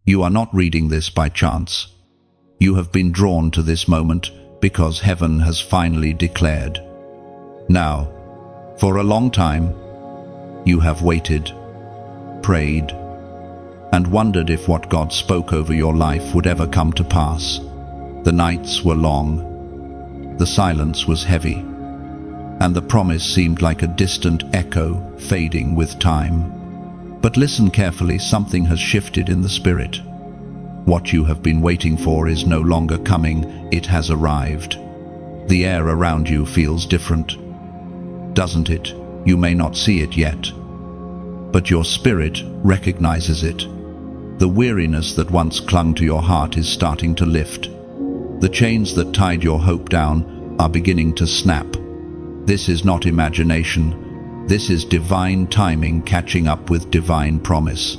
You are not reading this by chance. You have been drawn to this moment because heaven has finally declared. Now, for a long time, you have waited, prayed, and wondered if what God spoke over your life would ever come to pass. The nights were long, the silence was heavy, and the promise seemed like a distant echo fading with time. But listen carefully, something has shifted in the spirit. What you have been waiting for is no longer coming, it has arrived. The air around you feels different, doesn't it? You may not see it yet, but your spirit recognizes it. The weariness that once clung to your heart is starting to lift. The chains that tied your hope down are beginning to snap. This is not imagination. This is divine timing catching up with divine promise.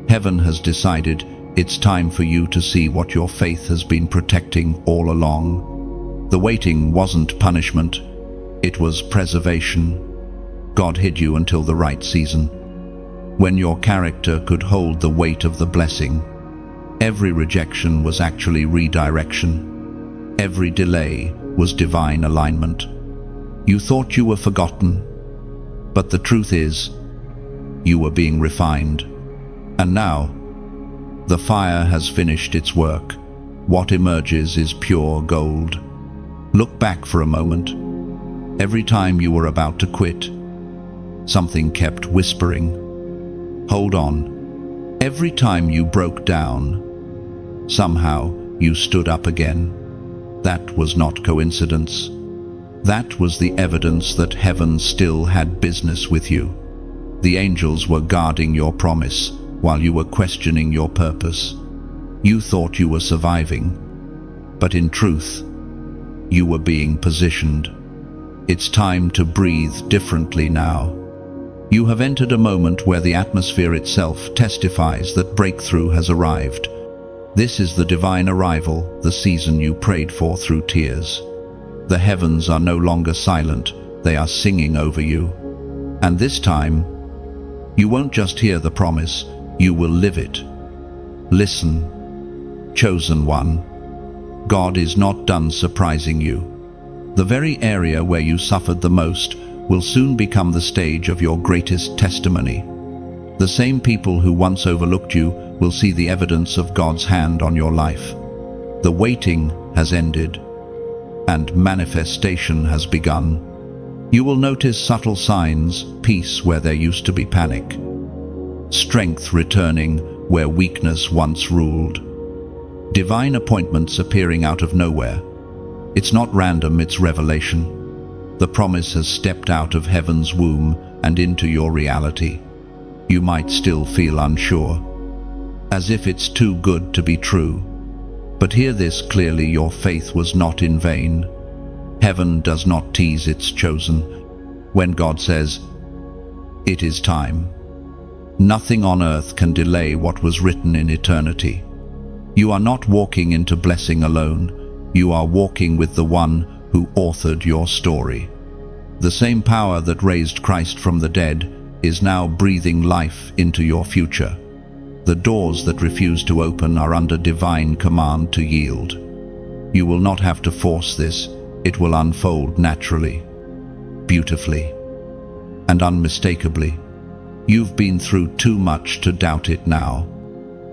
Heaven has decided it's time for you to see what your faith has been protecting all along. The waiting wasn't punishment, it was preservation. God hid you until the right season, when your character could hold the weight of the blessing. Every rejection was actually redirection. Every delay was divine alignment. You thought you were forgotten, but the truth is, you were being refined. And now, the fire has finished its work. What emerges is pure gold. Look back for a moment. Every time you were about to quit, something kept whispering, "Hold on." Every time you broke down, somehow you stood up again. That was not coincidence. That was the evidence that heaven still had business with you. The angels were guarding your promise while you were questioning your purpose. You thought you were surviving, but in truth, you were being positioned. It's time to breathe differently now. You have entered a moment where the atmosphere itself testifies that breakthrough has arrived. This is the divine arrival, the season you prayed for through tears. The heavens are no longer silent, they are singing over you. And this time, you won't just hear the promise, you will live it. Listen, chosen one, God is not done surprising you. The very area where you suffered the most will soon become the stage of your greatest testimony. The same people who once overlooked you will see the evidence of God's hand on your life. The waiting has ended, and manifestation has begun. You will notice subtle signs, peace where there used to be panic, strength returning where weakness once ruled, divine appointments appearing out of nowhere. It's not random, it's revelation. The promise has stepped out of heaven's womb and into your reality. You might still feel unsure, as if it's too good to be true. But hear this clearly, your faith was not in vain. Heaven does not tease its chosen. When God says, "It is time," nothing on earth can delay what was written in eternity. You are not walking into blessing alone. You are walking with the one who authored your story. The same power that raised Christ from the dead is now breathing life into your future. The doors that refuse to open are under divine command to yield. You will not have to force this. It will unfold naturally, beautifully, and unmistakably. You've been through too much to doubt it now.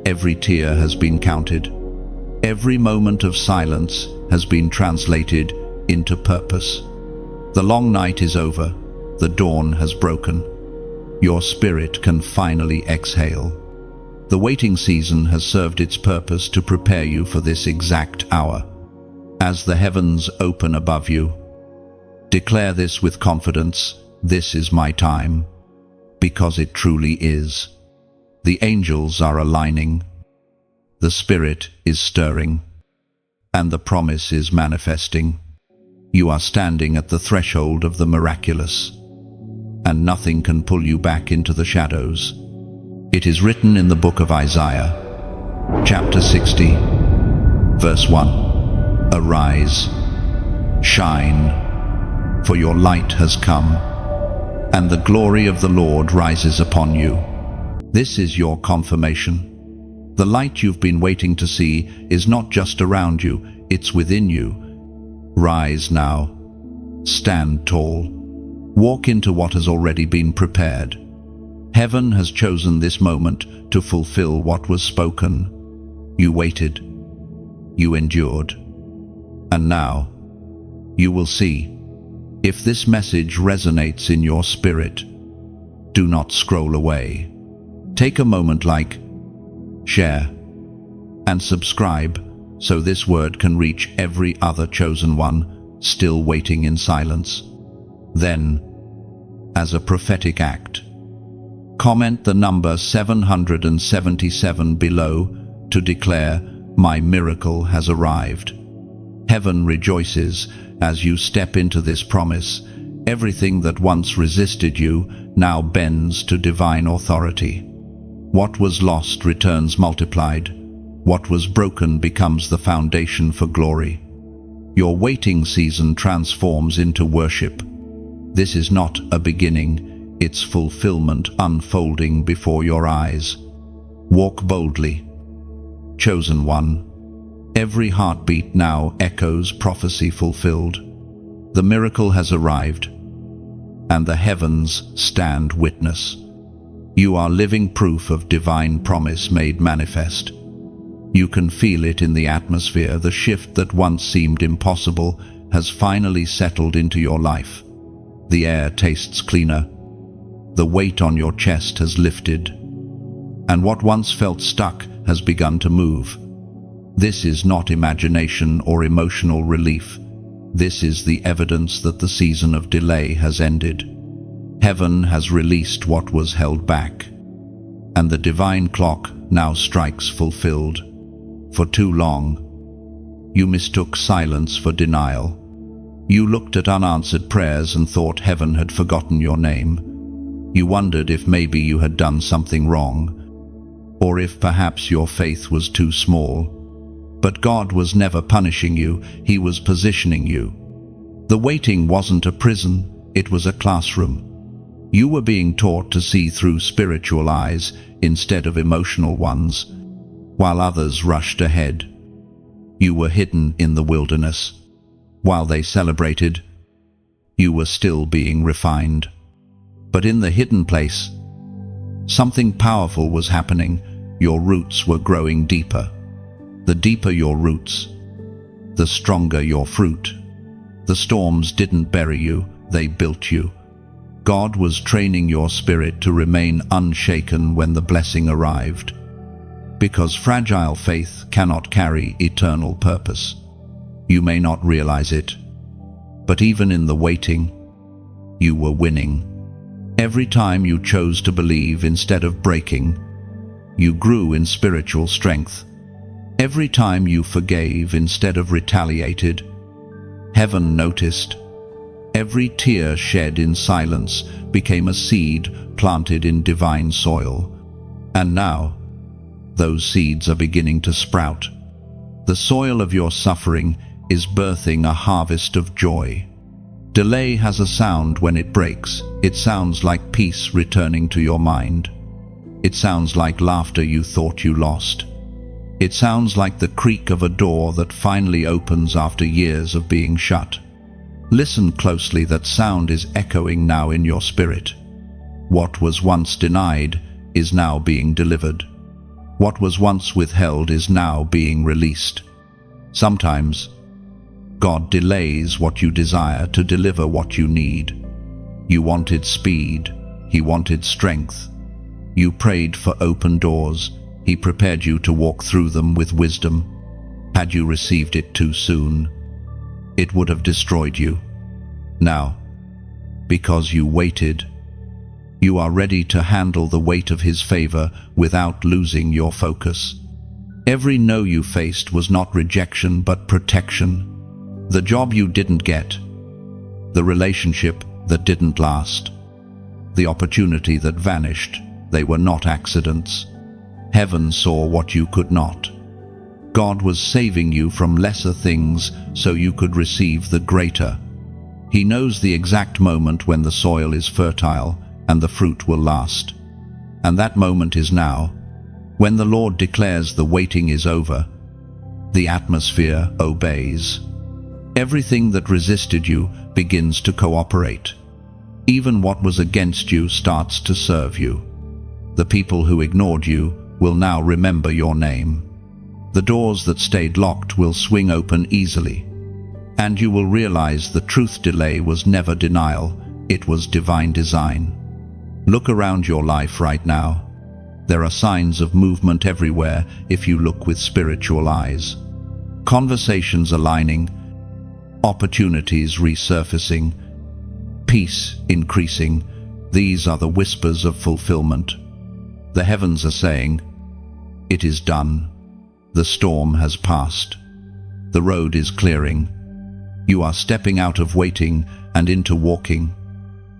Every tear has been counted. Every moment of silence has been translated into purpose. The long night is over. The dawn has broken. Your spirit can finally exhale. The waiting season has served its purpose to prepare you for this exact hour. As the heavens open above you, declare this with confidence: "This is my time," because it truly is. The angels are aligning, the Spirit is stirring, and the promise is manifesting. You are standing at the threshold of the miraculous, and nothing can pull you back into the shadows. It is written in the book of Isaiah, chapter 60, verse 1. "Arise, shine, for your light has come, and the glory of the Lord rises upon you." This is your confirmation. The light you've been waiting to see is not just around you, it's within you. Rise now. Stand tall. Walk into what has already been prepared. Heaven has chosen this moment to fulfill what was spoken. You waited. You endured. And now, you will see. If this message resonates in your spirit, do not scroll away. Take a moment, like, share, and subscribe so this word can reach every other chosen one still waiting in silence. Then, as a prophetic act, comment the number 777 below to declare, "My miracle has arrived." Heaven rejoices as you step into this promise. Everything that once resisted you now bends to divine authority. What was lost returns multiplied. What was broken becomes the foundation for glory. Your waiting season transforms into worship. This is not a beginning, it's fulfillment unfolding before your eyes. Walk boldly. Chosen one. Every heartbeat now echoes prophecy fulfilled. The miracle has arrived, and the heavens stand witness. You are living proof of divine promise made manifest. You can feel it in the atmosphere. The shift that once seemed impossible has finally settled into your life. The air tastes cleaner. The weight on your chest has lifted, and what once felt stuck has begun to move. This is not imagination or emotional relief. This is the evidence that the season of delay has ended. Heaven has released what was held back, and the divine clock now strikes fulfilled. For too long, you mistook silence for denial. You looked at unanswered prayers and thought heaven had forgotten your name. You wondered if maybe you had done something wrong, or if perhaps your faith was too small. But God was never punishing you, He was positioning you. The waiting wasn't a prison, it was a classroom. You were being taught to see through spiritual eyes instead of emotional ones, while others rushed ahead. You were hidden in the wilderness. While they celebrated, you were still being refined. But in the hidden place, something powerful was happening. Your roots were growing deeper. The deeper your roots, the stronger your fruit. The storms didn't bury you, they built you. God was training your spirit to remain unshaken when the blessing arrived. Because fragile faith cannot carry eternal purpose. You may not realize it, but even in the waiting, you were winning. Every time you chose to believe instead of breaking, you grew in spiritual strength. Every time you forgave instead of retaliated, heaven noticed. Every tear shed in silence became a seed planted in divine soil. And now, those seeds are beginning to sprout. The soil of your suffering is birthing a harvest of joy. Delay has a sound when it breaks. It sounds like peace returning to your mind. It sounds like laughter you thought you lost. It sounds like the creak of a door that finally opens after years of being shut. Listen closely, that sound is echoing now in your spirit. What was once denied is now being delivered. What was once withheld is now being released. Sometimes, God delays what you desire to deliver what you need. You wanted speed, He wanted strength. You prayed for open doors, He prepared you to walk through them with wisdom. Had you received it too soon, it would have destroyed you. Now, because you waited, you are ready to handle the weight of His favor without losing your focus. Every no you faced was not rejection but protection. The job you didn't get, the relationship that didn't last, the opportunity that vanished, they were not accidents. Heaven saw what you could not. God was saving you from lesser things so you could receive the greater. He knows the exact moment when the soil is fertile and the fruit will last. And that moment is now. When the Lord declares the waiting is over, the atmosphere obeys. Everything that resisted you begins to cooperate. Even what was against you starts to serve you. The people who ignored you will now remember your name. The doors that stayed locked will swing open easily, and you will realize the truth delay was never denial, it was divine design. Look around your life right now. There are signs of movement everywhere if you look with spiritual eyes. Conversations aligning, opportunities resurfacing, peace increasing. These are the whispers of fulfillment. The heavens are saying, "It is done." The storm has passed. The road is clearing. You are stepping out of waiting and into walking.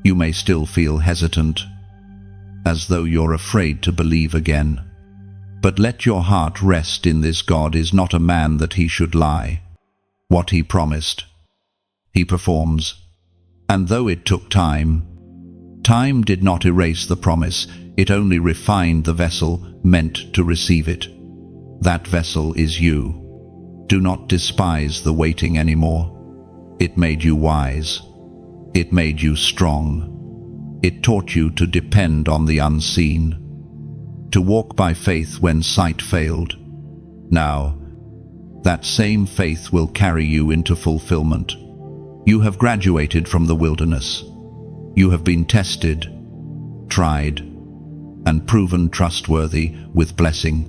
You may still feel hesitant, as though you're afraid to believe again. But let your heart rest in this. God is not a man that he should lie. What he promised, he performs. And though it took time, time did not erase the promise, it only refined the vessel meant to receive it. That vessel is you. Do not despise the waiting anymore. It made you wise. It made you strong. It taught you to depend on the unseen, to walk by faith when sight failed. Now, that same faith will carry you into fulfillment. You have graduated from the wilderness. You have been tested, tried, and proven trustworthy with blessing.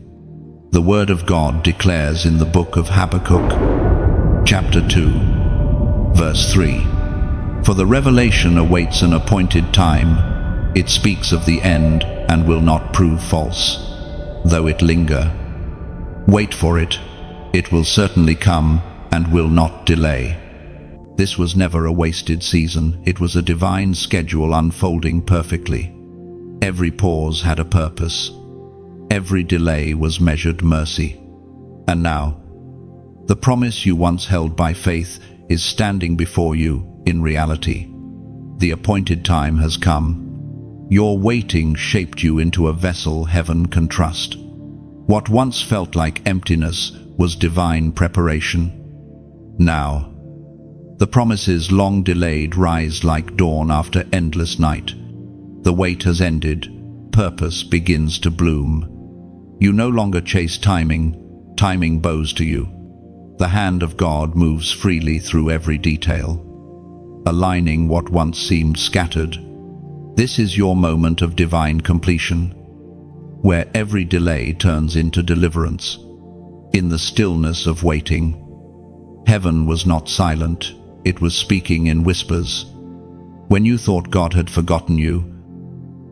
The Word of God declares in the book of Habakkuk, chapter 2, verse 3, "For the revelation awaits an appointed time. It speaks of the end and will not prove false. Though it linger, wait for it. It will certainly come and will not delay." This was never a wasted season. It was a divine schedule unfolding perfectly. Every pause had a purpose. Every delay was measured mercy. And now, the promise you once held by faith is standing before you in reality. The appointed time has come. Your waiting shaped you into a vessel heaven can trust. What once felt like emptiness was divine preparation. Now, the promises long delayed rise like dawn after endless night. The wait has ended. Purpose begins to bloom. You no longer chase timing. Timing bows to you. The hand of God moves freely through every detail, aligning what once seemed scattered. This is your moment of divine completion, where every delay turns into deliverance. In the stillness of waiting, heaven was not silent, it was speaking in whispers. When you thought God had forgotten you,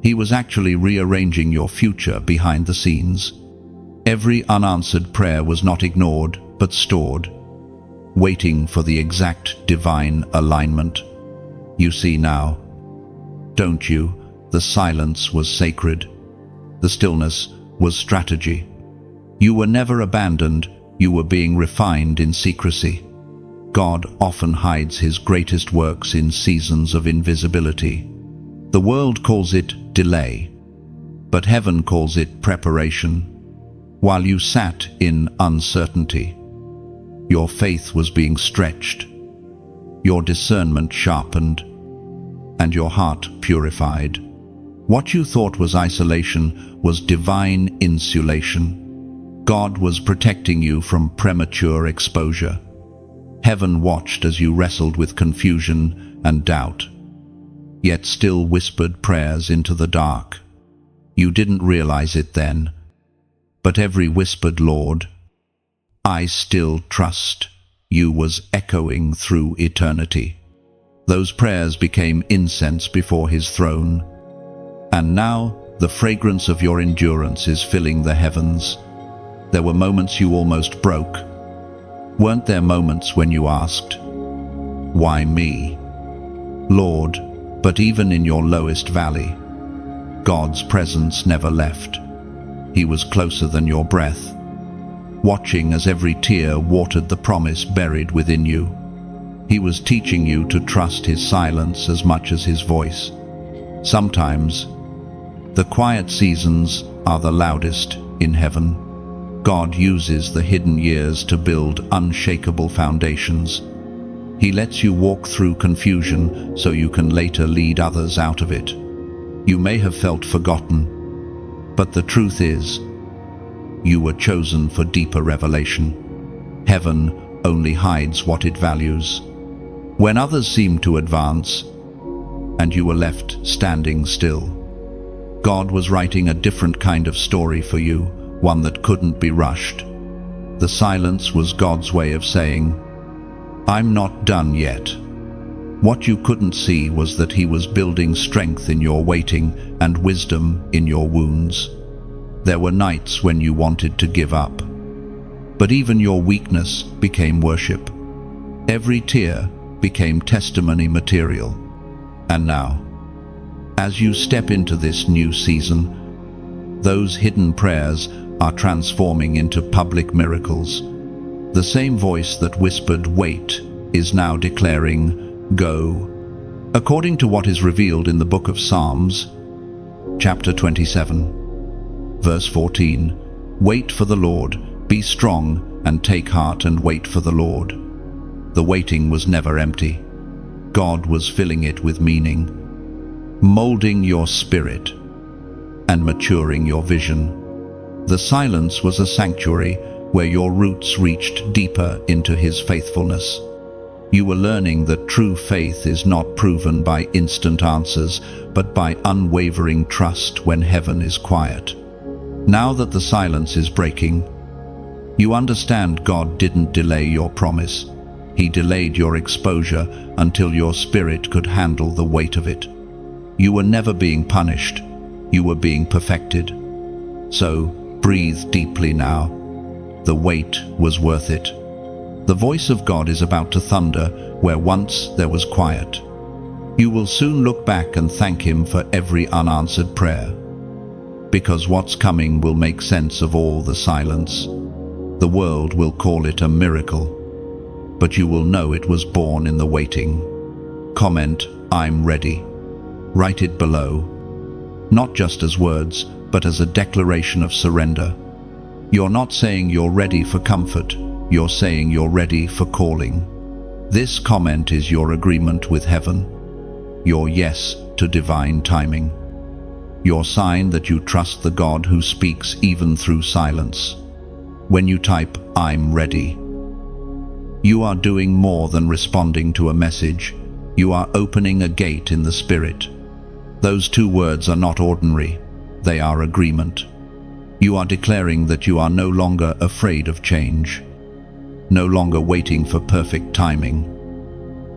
he was actually rearranging your future behind the scenes. Every unanswered prayer was not ignored, but stored, waiting for the exact divine alignment. You see now, don't you? The silence was sacred. The stillness was strategy. You were never abandoned, you were being refined in secrecy. God often hides his greatest works in seasons of invisibility. The world calls it delay, but heaven calls it preparation. While you sat in uncertainty, your faith was being stretched, your discernment sharpened, and your heart purified. What you thought was isolation was divine insulation. God was protecting you from premature exposure. Heaven watched as you wrestled with confusion and doubt, yet still whispered prayers into the dark. You didn't realize it then, but every whispered "Lord, I still trust you" was echoing through eternity. Those prayers became incense before his throne, and now the fragrance of your endurance is filling the heavens. There were moments you almost broke. Weren't there moments when you asked, "Why me, Lord?" But even in your lowest valley, God's presence never left. He was closer than your breath, watching as every tear watered the promise buried within you. He was teaching you to trust his silence as much as his voice. Sometimes, the quiet seasons are the loudest in heaven. God uses the hidden years to build unshakable foundations. He lets you walk through confusion so you can later lead others out of it. You may have felt forgotten, but the truth is, you were chosen for deeper revelation. Heaven only hides what it values. When others seemed to advance, and you were left standing still, God was writing a different kind of story for you, one that couldn't be rushed. The silence was God's way of saying, I'm not done yet. What you couldn't see was that He was building strength in your waiting and wisdom in your wounds. There were nights when you wanted to give up, but even your weakness became worship. Every tear became testimony material. And now, as you step into this new season, those hidden prayers are transforming into public miracles. The same voice that whispered, "Wait," is now declaring, "Go." According to what is revealed in the book of Psalms, chapter 27, verse 14, "Wait for the Lord, be strong, and take heart and wait for the Lord." The waiting was never empty. God was filling it with meaning, molding your spirit and maturing your vision. The silence was a sanctuary where your roots reached deeper into His faithfulness. You were learning that true faith is not proven by instant answers, but by unwavering trust when heaven is quiet. Now that the silence is breaking, you understand God didn't delay your promise. He delayed your exposure until your spirit could handle the weight of it. You were never being punished. You were being perfected. So, breathe deeply now. The wait was worth it. The voice of God is about to thunder where once there was quiet. You will soon look back and thank Him for every unanswered prayer, because what's coming will make sense of all the silence. The world will call it a miracle, but you will know it was born in the waiting. Comment, "I'm ready." Write it below, not just as words, but as a declaration of surrender. You're not saying you're ready for comfort, you're saying you're ready for calling. This comment is your agreement with heaven, your yes to divine timing, your sign that you trust the God who speaks even through silence. When you type, "I'm ready," you are doing more than responding to a message. You are opening a gate in the Spirit. Those two words are not ordinary, they are agreement. You are declaring that you are no longer afraid of change, no longer waiting for perfect timing,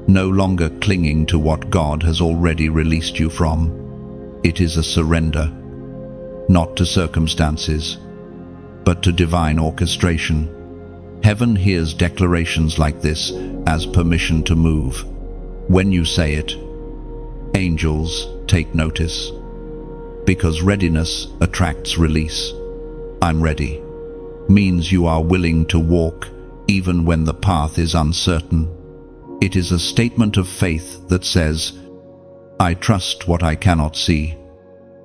no longer clinging to what God has already released you from. It is a surrender, not to circumstances, but to divine orchestration. Heaven hears declarations like this as permission to move. When you say it, angels take notice, because readiness attracts release. "I'm ready" means you are willing to walk even when the path is uncertain. It is a statement of faith that says, "I trust what I cannot see."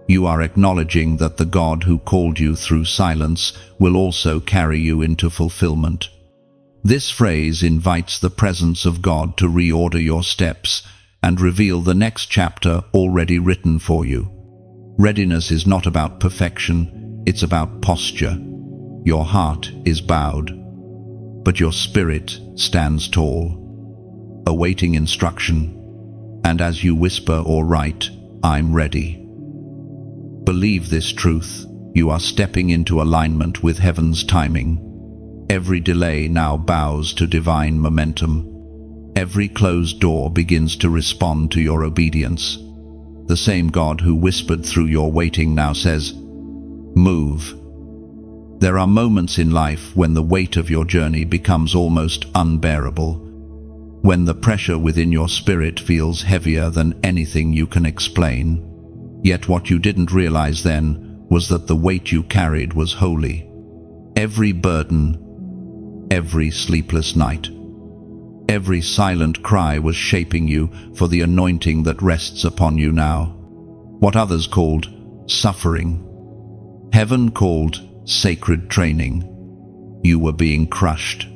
You are acknowledging that the God who called you through silence will also carry you into fulfillment. This phrase invites the presence of God to reorder your steps and reveal the next chapter already written for you. Readiness is not about perfection, it's about posture. Your heart is bowed, but your spirit stands tall, awaiting instruction. And as you whisper or write, "I'm ready," believe this truth. You are stepping into alignment with heaven's timing. Every delay now bows to divine momentum. Every closed door begins to respond to your obedience. The same God who whispered through your waiting now says, "Move." There are moments in life when the weight of your journey becomes almost unbearable, when the pressure within your spirit feels heavier than anything you can explain. Yet what you didn't realize then was that the weight you carried was holy. Every burden, every sleepless night, every silent cry was shaping you for the anointing that rests upon you now. What others called suffering, Heaven called sacred training. You were being crushed,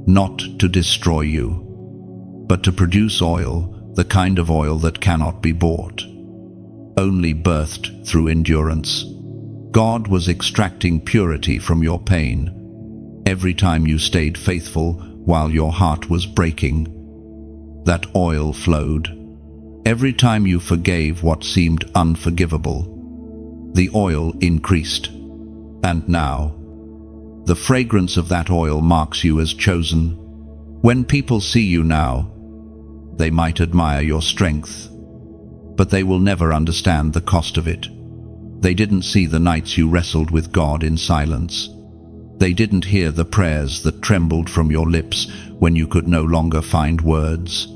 not to destroy you, but to produce oil, the kind of oil that cannot be bought, only birthed through endurance. God was extracting purity from your pain. Every time you stayed faithful while your heart was breaking, that oil flowed. Every time you forgave what seemed unforgivable, the oil increased. And now, the fragrance of that oil marks you as chosen. When people see you now, they might admire your strength, but they will never understand the cost of it. They didn't see the nights you wrestled with God in silence. They didn't hear the prayers that trembled from your lips when you could no longer find words.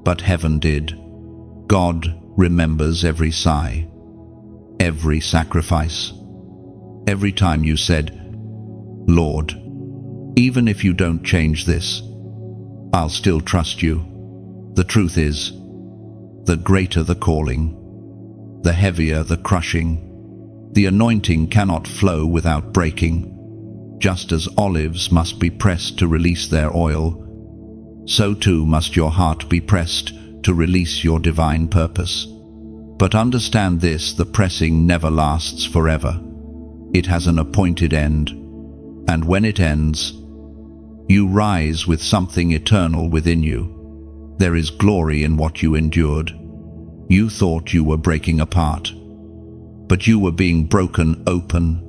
But heaven did. God remembers every sigh, every sacrifice, every time you said, "Lord, even if you don't change this, I'll still trust you." The truth is, the greater the calling, the heavier the crushing. The anointing cannot flow without breaking. Just as olives must be pressed to release their oil, so too must your heart be pressed to release your divine purpose. But understand this: the pressing never lasts forever. It has an appointed end, and when it ends, you rise with something eternal within you. There is glory in what you endured. You thought you were breaking apart, but you were being broken open.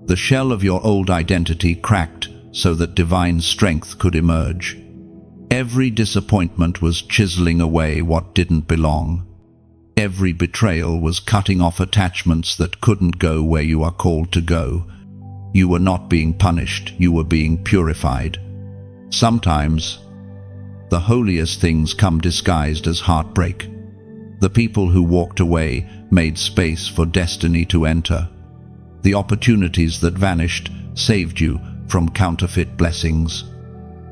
The shell of your old identity cracked so that divine strength could emerge. Every disappointment was chiseling away what didn't belong. Every betrayal was cutting off attachments that couldn't go where you are called to go. You were not being punished, you were being purified. Sometimes, the holiest things come disguised as heartbreak. The people who walked away made space for destiny to enter. The opportunities that vanished saved you from counterfeit blessings.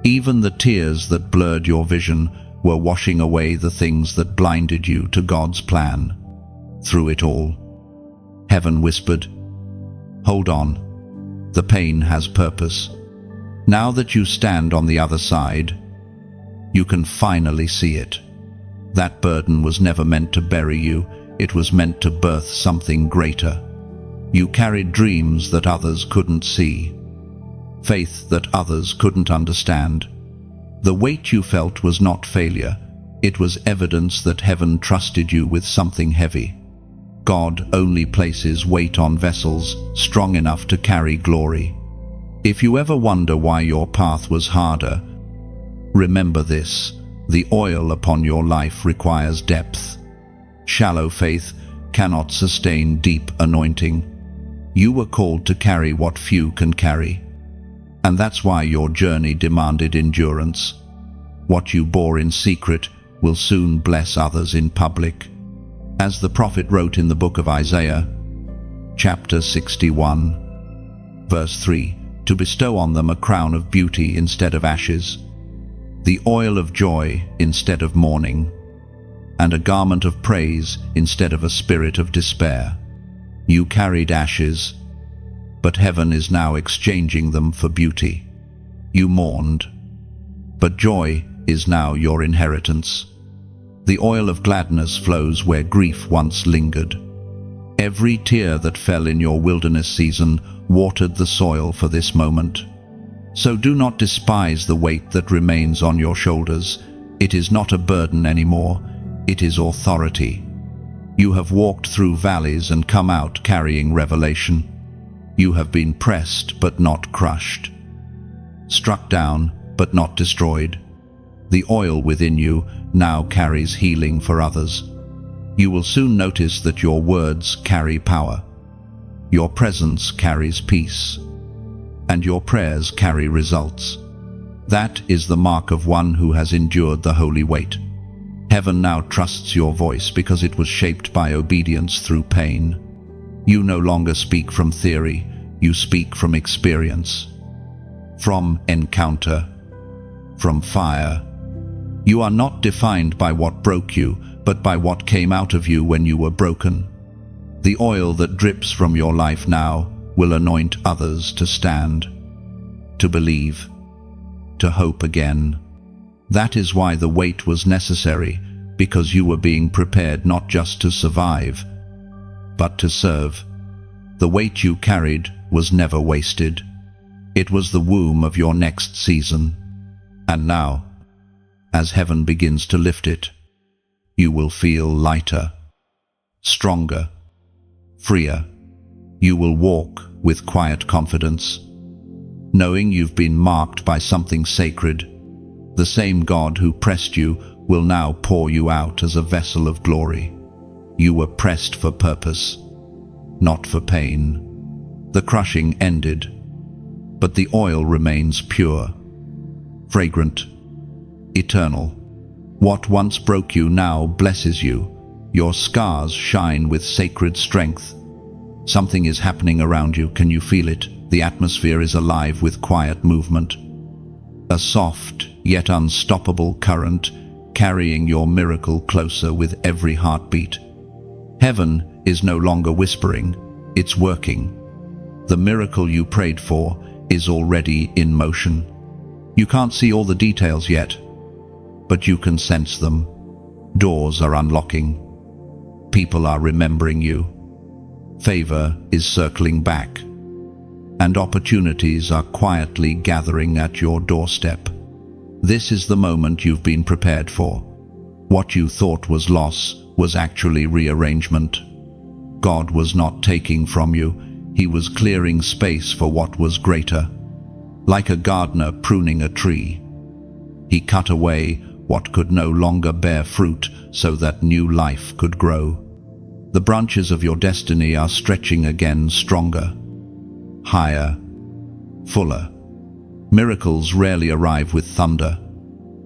Even the tears that blurred your vision were washing away the things that blinded you to God's plan. Through it all, heaven whispered, "Hold on. The pain has purpose. Now that you stand on the other side, you can finally see it. That burden was never meant to bury you. It was meant to birth something greater. You carried dreams that others couldn't see, faith that others couldn't understand. The weight you felt was not failure. It was evidence that heaven trusted you with something heavy. God only places weight on vessels strong enough to carry glory. If you ever wonder why your path was harder, remember this: the oil upon your life requires depth. Shallow faith cannot sustain deep anointing. You were called to carry what few can carry. And that's why your journey demanded endurance. What you bore in secret will soon bless others in public. As the prophet wrote in the book of Isaiah, chapter 61, verse 3, to bestow on them a crown of beauty instead of ashes, the oil of joy instead of mourning, and a garment of praise instead of a spirit of despair. You carried ashes, but heaven is now exchanging them for beauty. You mourned, but joy is now your inheritance. The oil of gladness flows where grief once lingered. Every tear that fell in your wilderness season watered the soil for this moment. So do not despise the weight that remains on your shoulders. It is not a burden anymore, it is authority. You have walked through valleys and come out carrying revelation. You have been pressed but not crushed, struck down but not destroyed. The oil within you now carries healing for others. You will soon notice that your words carry power, your presence carries peace, and your prayers carry results. That is the mark of one who has endured the holy weight. Heaven now trusts your voice because it was shaped by obedience through pain. You no longer speak from theory, you speak from experience, from encounter, from fire. You are not defined by what broke you, but by what came out of you when you were broken. The oil that drips from your life now will anoint others to stand, to believe, to hope again. That is why the wait was necessary, because you were being prepared not just to survive, but to serve. The weight you carried was never wasted. It was the womb of your next season. And now, as heaven begins to lift it, you will feel lighter, stronger, freer. You will walk with quiet confidence, knowing you've been marked by something sacred. The same God who pressed you will now pour you out as a vessel of glory. You were pressed for purpose, not for pain. The crushing ended, but the oil remains pure, fragrant, eternal. What once broke you now blesses you. Your scars shine with sacred strength. Something is happening around you. Can you feel it? The atmosphere is alive with quiet movement. A soft yet unstoppable current carrying your miracle closer with every heartbeat. Heaven is no longer whispering, it's working. The miracle you prayed for is already in motion. You can't see all the details yet, but you can sense them. Doors are unlocking. People are remembering you. Favor is circling back, and opportunities are quietly gathering at your doorstep. This is the moment you've been prepared for. What you thought was loss was actually rearrangement. God was not taking from you, He was clearing space for what was greater. Like a gardener pruning a tree, He cut away what could no longer bear fruit so that new life could grow. The branches of your destiny are stretching again, stronger, higher, fuller. Miracles rarely arrive with thunder.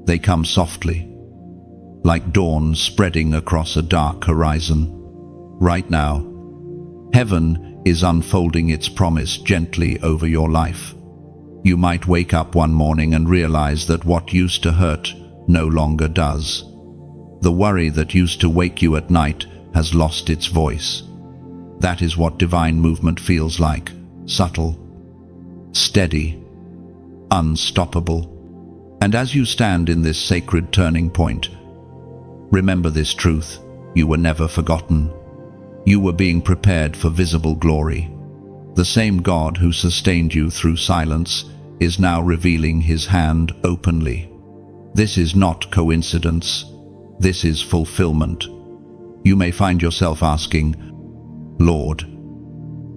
They come softly, like dawn spreading across a dark horizon. Right now, heaven is unfolding its promise gently over your life. You might wake up one morning and realize that what used to hurt no longer does. The worry that used to wake you at night has lost its voice. That is what divine movement feels like. Subtle, steady, unstoppable. And as you stand in this sacred turning point, remember this truth: you were never forgotten. You were being prepared for visible glory. The same God who sustained you through silence is now revealing His hand openly. This is not coincidence. This is fulfillment. You may find yourself asking, Lord,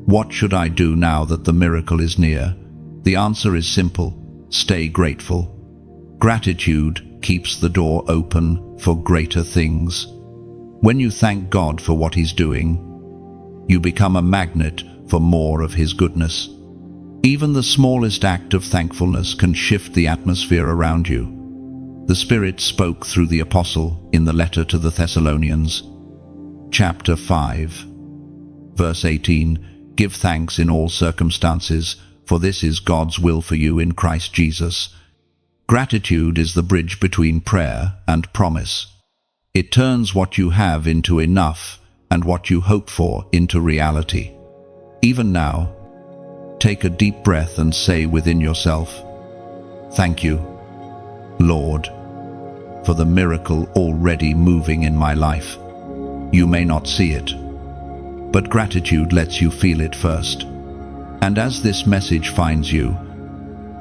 what should I do now that the miracle is near? The answer is simple: stay grateful. Gratitude keeps the door open for greater things. When you thank God for what He's doing, you become a magnet for more of His goodness. Even the smallest act of thankfulness can shift the atmosphere around you. The Spirit spoke through the Apostle in the letter to the Thessalonians, chapter 5, verse 18, "Give thanks in all circumstances, for this is God's will for you in Christ Jesus." Gratitude is the bridge between prayer and promise. It turns what you have into enough and what you hope for into reality. Even now, take a deep breath and say within yourself, "Thank you, Lord, for the miracle already moving in my life." You may not see it, but gratitude lets you feel it first. And as this message finds you,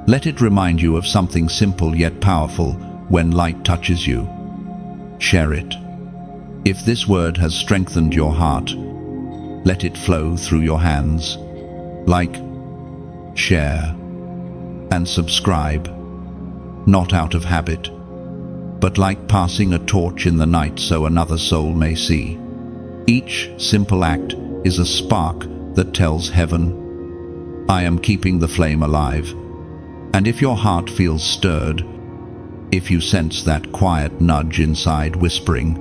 let it remind you of something simple yet powerful. When light touches you, share it. If this word has strengthened your heart, let it flow through your hands. Like, share, and subscribe, not out of habit, but like passing a torch in the night so another soul may see. Each simple act is a spark that tells heaven, I am keeping the flame alive. And if your heart feels stirred, if you sense that quiet nudge inside whispering,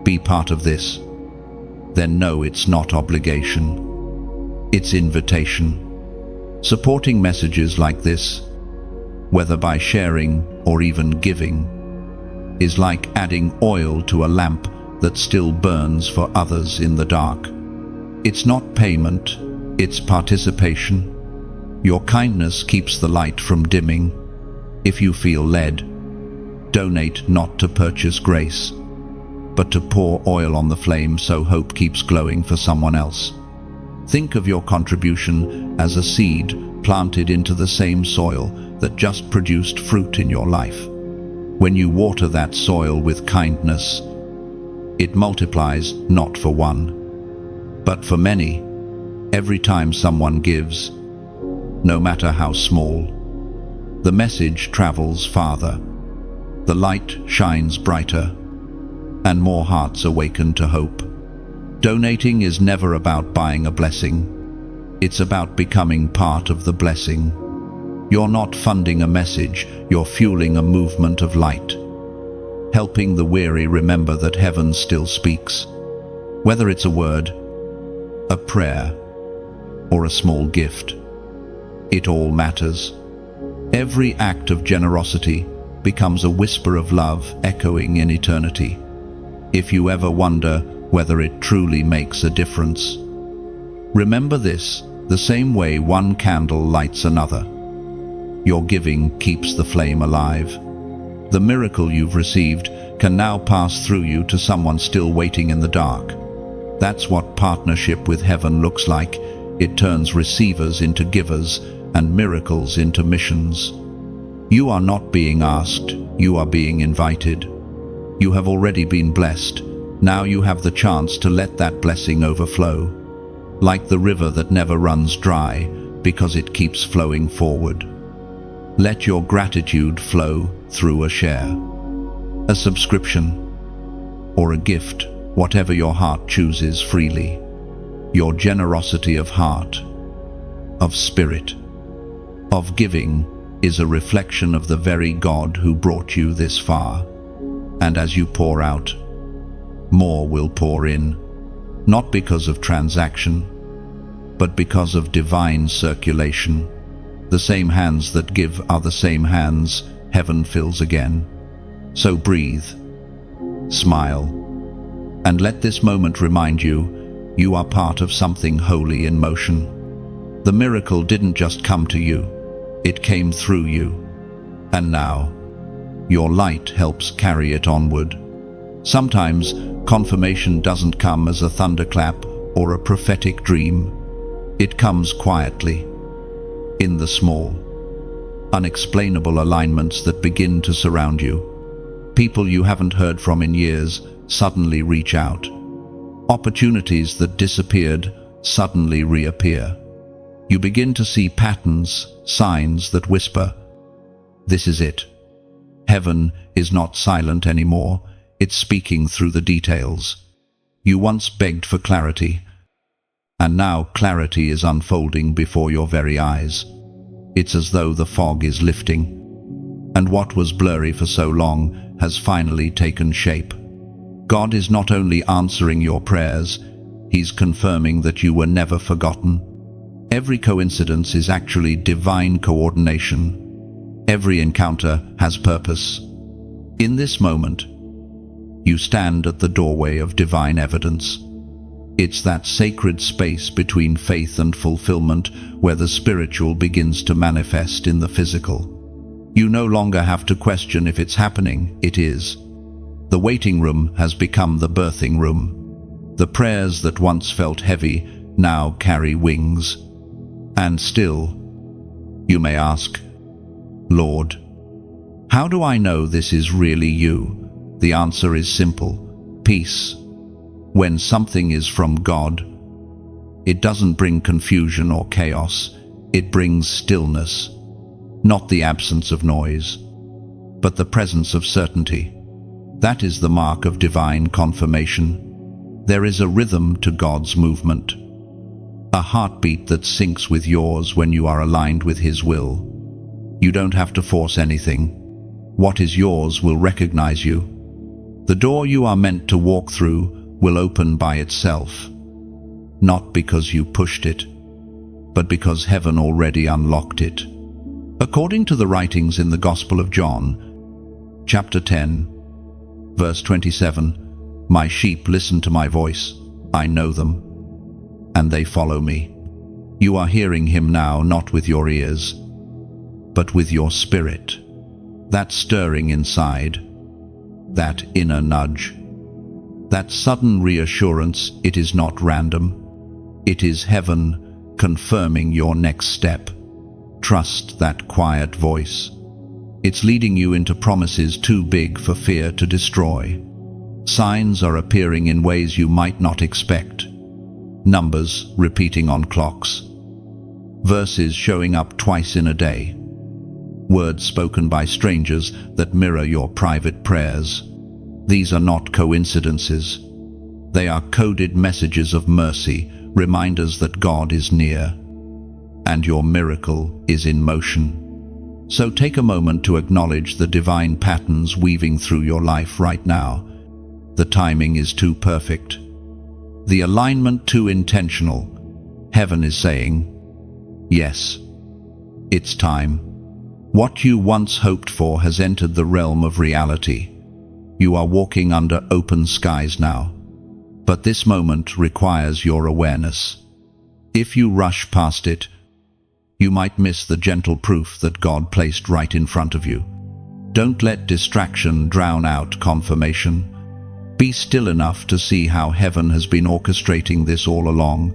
"Be part of this," then know it's not obligation. It's invitation. Supporting messages like this, whether by sharing or even giving, is like adding oil to a lamp that still burns for others in the dark. It's not payment, it's participation. Your kindness keeps the light from dimming. If you feel led, donate not to purchase grace, but to pour oil on the flame so hope keeps glowing for someone else. Think of your contribution as a seed planted into the same soil that just produced fruit in your life. When you water that soil with kindness, it multiplies not for one, but for many. Every time someone gives, no matter how small, the message travels farther. The light shines brighter, and more hearts awaken to hope. Donating is never about buying a blessing. It's about becoming part of the blessing. You're not funding a message, you're fueling a movement of light. Helping the weary remember that heaven still speaks. Whether it's a word, a prayer, or a small gift, it all matters. Every act of generosity becomes a whisper of love echoing in eternity. If you ever wonder whether it truly makes a difference, remember this: the same way one candle lights another, your giving keeps the flame alive. The miracle you've received can now pass through you to someone still waiting in the dark. That's what partnership with heaven looks like. It turns receivers into givers and miracles into missions. You are not being asked, you are being invited. You have already been blessed. Now you have the chance to let that blessing overflow, like the river that never runs dry because it keeps flowing forward. Let your gratitude flow through a share, a subscription, or a gift, whatever your heart chooses freely. Your generosity of heart, of spirit, of giving is a reflection of the very God who brought you this far. And as you pour out, more will pour in, not because of transaction, but because of divine circulation. The same hands that give are the same hands heaven fills again. So breathe, smile, and let this moment remind you, you are part of something holy in motion. The miracle didn't just come to you, it came through you. And now, your light helps carry it onward. Sometimes, confirmation doesn't come as a thunderclap or a prophetic dream. It comes quietly, in the small, unexplainable alignments that begin to surround you. People you haven't heard from in years suddenly reach out. Opportunities that disappeared suddenly reappear. You begin to see patterns, signs that whisper, "This is it." Heaven is not silent anymore, it's speaking through the details. You once begged for clarity, and now clarity is unfolding before your very eyes. It's as though the fog is lifting, and what was blurry for so long has finally taken shape. God is not only answering your prayers, He's confirming that you were never forgotten. Every coincidence is actually divine coordination. Every encounter has purpose. In this moment, you stand at the doorway of divine evidence. It's that sacred space between faith and fulfillment where the spiritual begins to manifest in the physical. You no longer have to question if it's happening, it is. The waiting room has become the birthing room. The prayers that once felt heavy now carry wings. And still, you may ask, "Lord, how do I know this is really you?" The answer is simple: peace. When something is from God, it doesn't bring confusion or chaos, it brings stillness. Not the absence of noise, but the presence of certainty. That is the mark of divine confirmation. There is a rhythm to God's movement, a heartbeat that syncs with yours when you are aligned with His will. You don't have to force anything. What is yours will recognize you. The door you are meant to walk through will open by itself, not because you pushed it, but because heaven already unlocked it. According to the writings in the Gospel of John, chapter 10, verse 27, "My sheep listen to my voice, I know them, and they follow me. You are hearing him now, not with your ears, but with your spirit. That stirring inside, that inner nudge, that sudden reassurance. It is not random. It is heaven confirming your next step. Trust that quiet voice. It's leading you into promises too big for fear to destroy. Signs are appearing in ways you might not expect. Numbers repeating on clocks. Verses showing up twice in a day. Words spoken by strangers that mirror your private prayers. These are not coincidences. They are coded messages of mercy, reminders that God is near, and your miracle is in motion. So take a moment to acknowledge the divine patterns weaving through your life right now. The timing is too perfect. The alignment too intentional. Heaven is saying, yes, it's time. What you once hoped for has entered the realm of reality. You are walking under open skies now. But this moment requires your awareness. If you rush past it, you might miss the gentle proof that God placed right in front of you. Don't let distraction drown out confirmation. Be still enough to see how heaven has been orchestrating this all along.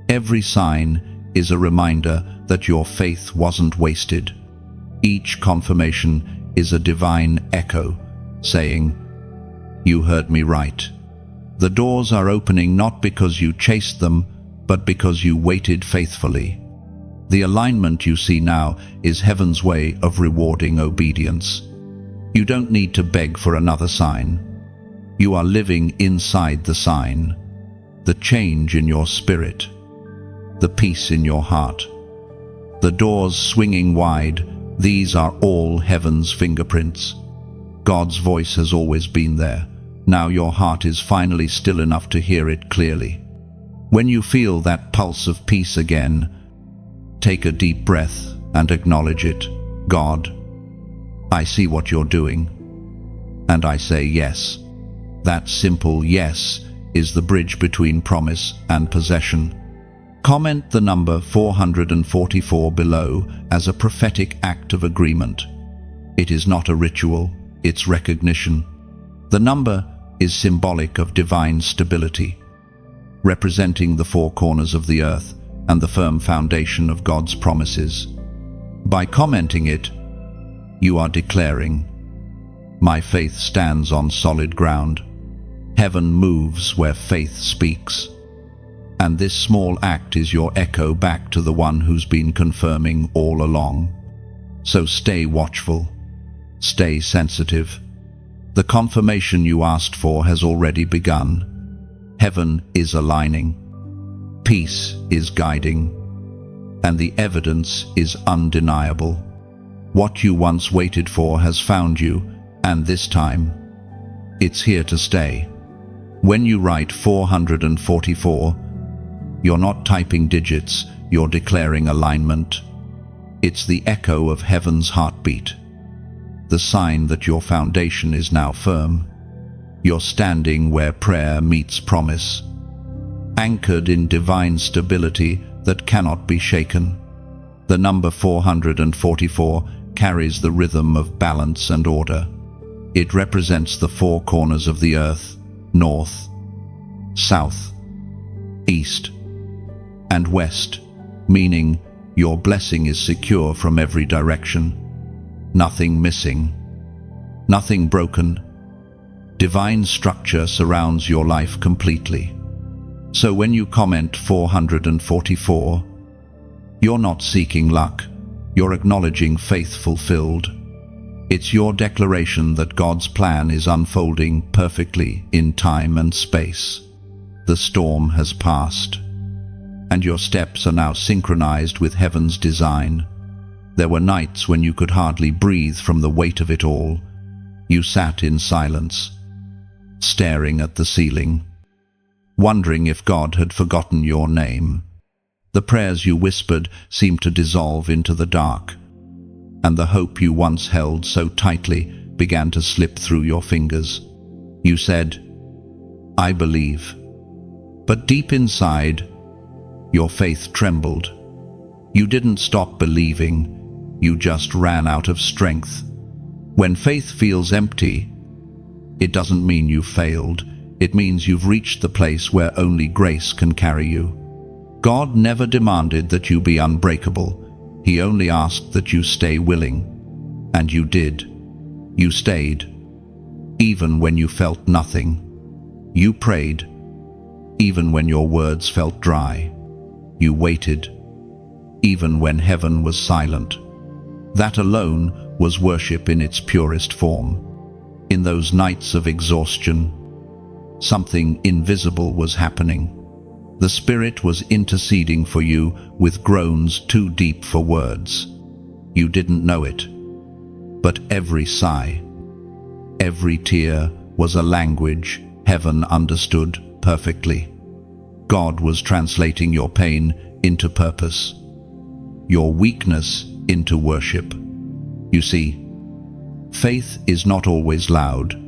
Every sign is a reminder that your faith wasn't wasted. Each confirmation is a divine echo, saying, "You heard me right." The doors are opening not because you chased them, but because you waited faithfully. The alignment you see now is heaven's way of rewarding obedience. You don't need to beg for another sign. You are living inside the sign, the change in your spirit, the peace in your heart. The doors swinging wide, these are all heaven's fingerprints. God's voice has always been there. Now your heart is finally still enough to hear it clearly. When you feel that pulse of peace again, take a deep breath and acknowledge it. God, I see what you're doing, and I say yes. That simple yes is the bridge between promise and possession. Comment the number 444 below as a prophetic act of agreement. It is not a ritual, it's recognition. The number is symbolic of divine stability, representing the four corners of the earth and the firm foundation of God's promises. By commenting it, you are declaring, "My faith stands on solid ground." Heaven moves where faith speaks. And this small act is your echo back to the one who's been confirming all along. So stay watchful, stay sensitive. The confirmation you asked for has already begun. Heaven is aligning. Peace is guiding. And the evidence is undeniable. What you once waited for has found you, and this time, it's here to stay. When you write 444, you're not typing digits, you're declaring alignment. It's the echo of heaven's heartbeat, the sign that your foundation is now firm. You're standing where prayer meets promise, anchored in divine stability that cannot be shaken. The number 444 carries the rhythm of balance and order. It represents the four corners of the earth: north, south, east, and west, meaning your blessing is secure from every direction. Nothing missing, nothing broken. Divine structure surrounds your life completely. So when you comment 444, you're not seeking luck, you're acknowledging faith fulfilled. It's your declaration that God's plan is unfolding perfectly in time and space. The storm has passed, and your steps are now synchronized with heaven's design. There were nights when you could hardly breathe from the weight of it all. You sat in silence, staring at the ceiling, wondering if God had forgotten your name. The prayers you whispered seemed to dissolve into the dark, and the hope you once held so tightly began to slip through your fingers. You said, "I believe." But deep inside, Your faith trembled. You didn't stop believing, you just ran out of strength. When faith feels empty, it doesn't mean you failed. It means you've reached the place where only grace can carry you. God never demanded that you be unbreakable. He only asked that you stay willing. And you did. You stayed. Even when you felt nothing. You prayed. Even when your words felt dry. You waited. Even when heaven was silent. That alone was worship in its purest form. In those nights of exhaustion, something invisible was happening. The Spirit was interceding for you with groans too deep for words. You didn't know it. But every sigh, every tear was a language heaven understood perfectly. God was translating your pain into purpose, your weakness into worship. You see, faith is not always loud.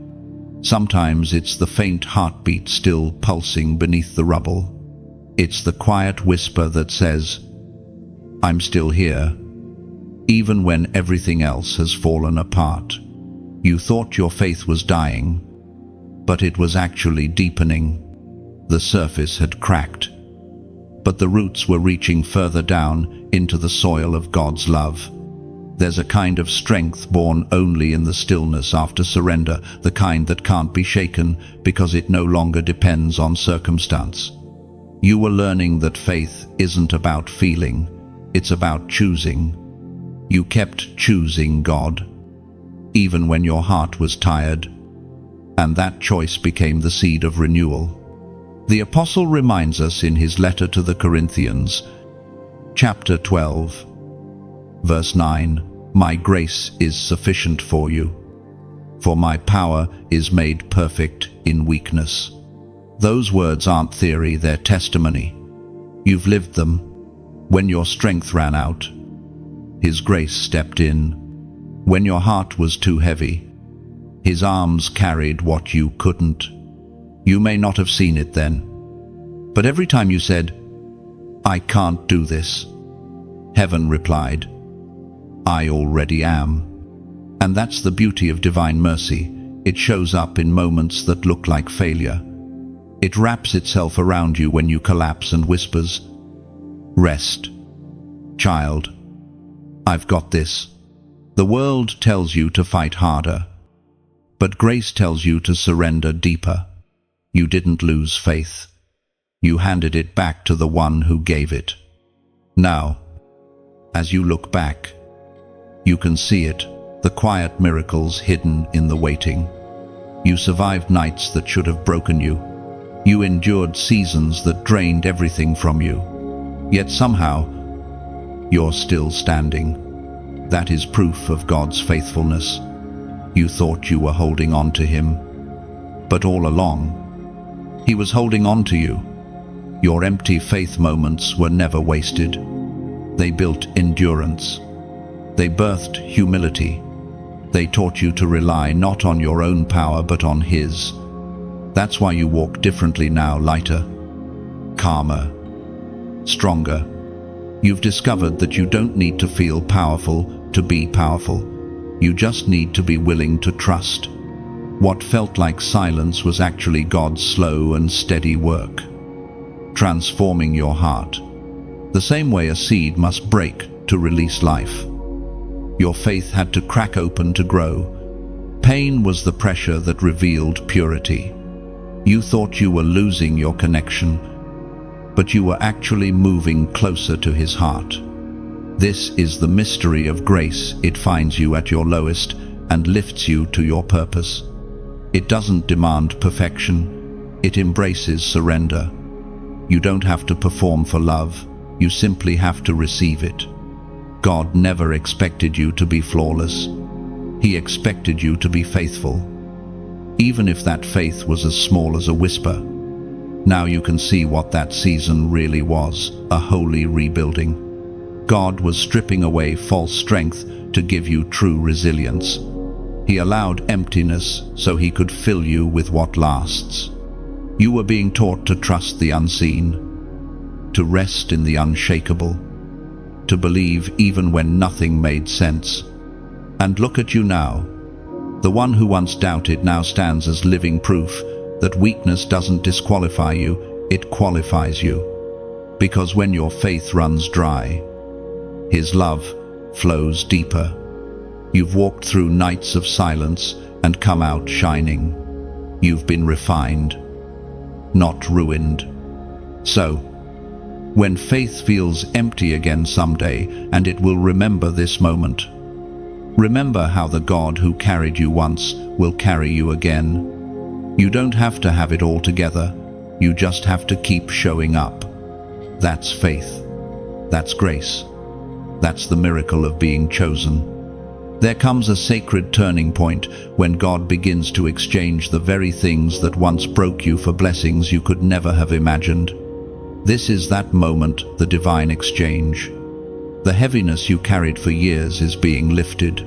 Sometimes it's the faint heartbeat still pulsing beneath the rubble. It's the quiet whisper that says, "I'm still here," even when everything else has fallen apart. You thought your faith was dying, but it was actually deepening. The surface had cracked, but the roots were reaching further down into the soil of God's love. There's a kind of strength born only in the stillness after surrender, the kind that can't be shaken because it no longer depends on circumstance. You were learning that faith isn't about feeling, it's about choosing. You kept choosing God, even when your heart was tired, and that choice became the seed of renewal. The Apostle reminds us in his letter to the Corinthians, chapter 12, verse 9, "My grace is sufficient for you, for my power is made perfect in weakness." Those words aren't theory, they're testimony. You've lived them. When your strength ran out, His grace stepped in. When your heart was too heavy, His arms carried what you couldn't. You may not have seen it then, but every time you said, "I can't do this," heaven replied, "I already am." And that's the beauty of divine mercy. It shows up in moments that look like failure. It wraps itself around you when you collapse and whispers, "Rest, child. I've got this." The world tells you to fight harder, but grace tells you to surrender deeper. You didn't lose faith. You handed it back to the one who gave it. Now, as you look back, you can see it, the quiet miracles hidden in the waiting. You survived nights that should have broken you. You endured seasons that drained everything from you. Yet somehow, you're still standing. That is proof of God's faithfulness. You thought you were holding on to Him, but all along, He was holding on to you. Your empty faith moments were never wasted. They built endurance. They birthed humility. They taught you to rely not on your own power but on His. That's why you walk differently now, lighter, calmer, stronger. You've discovered that you don't need to feel powerful to be powerful. You just need to be willing to trust. What felt like silence was actually God's slow and steady work, transforming your heart, the same way a seed must break to release life. Your faith had to crack open to grow. Pain was the pressure that revealed purity. You thought you were losing your connection, but you were actually moving closer to His heart. This is the mystery of grace. It finds you at your lowest and lifts you to your purpose. It doesn't demand perfection. It embraces surrender. You don't have to perform for love. You simply have to receive it. God never expected you to be flawless. He expected you to be faithful, even if that faith was as small as a whisper. Now you can see what that season really was, a holy rebuilding. God was stripping away false strength to give you true resilience. He allowed emptiness so He could fill you with what lasts. You were being taught to trust the unseen, to rest in the unshakable, to believe even when nothing made sense. And look at you now. The one who once doubted now stands as living proof that weakness doesn't disqualify you, it qualifies you. Because when your faith runs dry, His love flows deeper. You've walked through nights of silence and come out shining. You've been refined, not ruined. So, when faith feels empty again someday, and it will remember this moment, remember how the God who carried you once will carry you again. You don't have to have it all together. You just have to keep showing up. That's faith. That's grace. That's the miracle of being chosen. There comes a sacred turning point when God begins to exchange the very things that once broke you for blessings you could never have imagined. This is that moment, the divine exchange. The heaviness you carried for years is being lifted,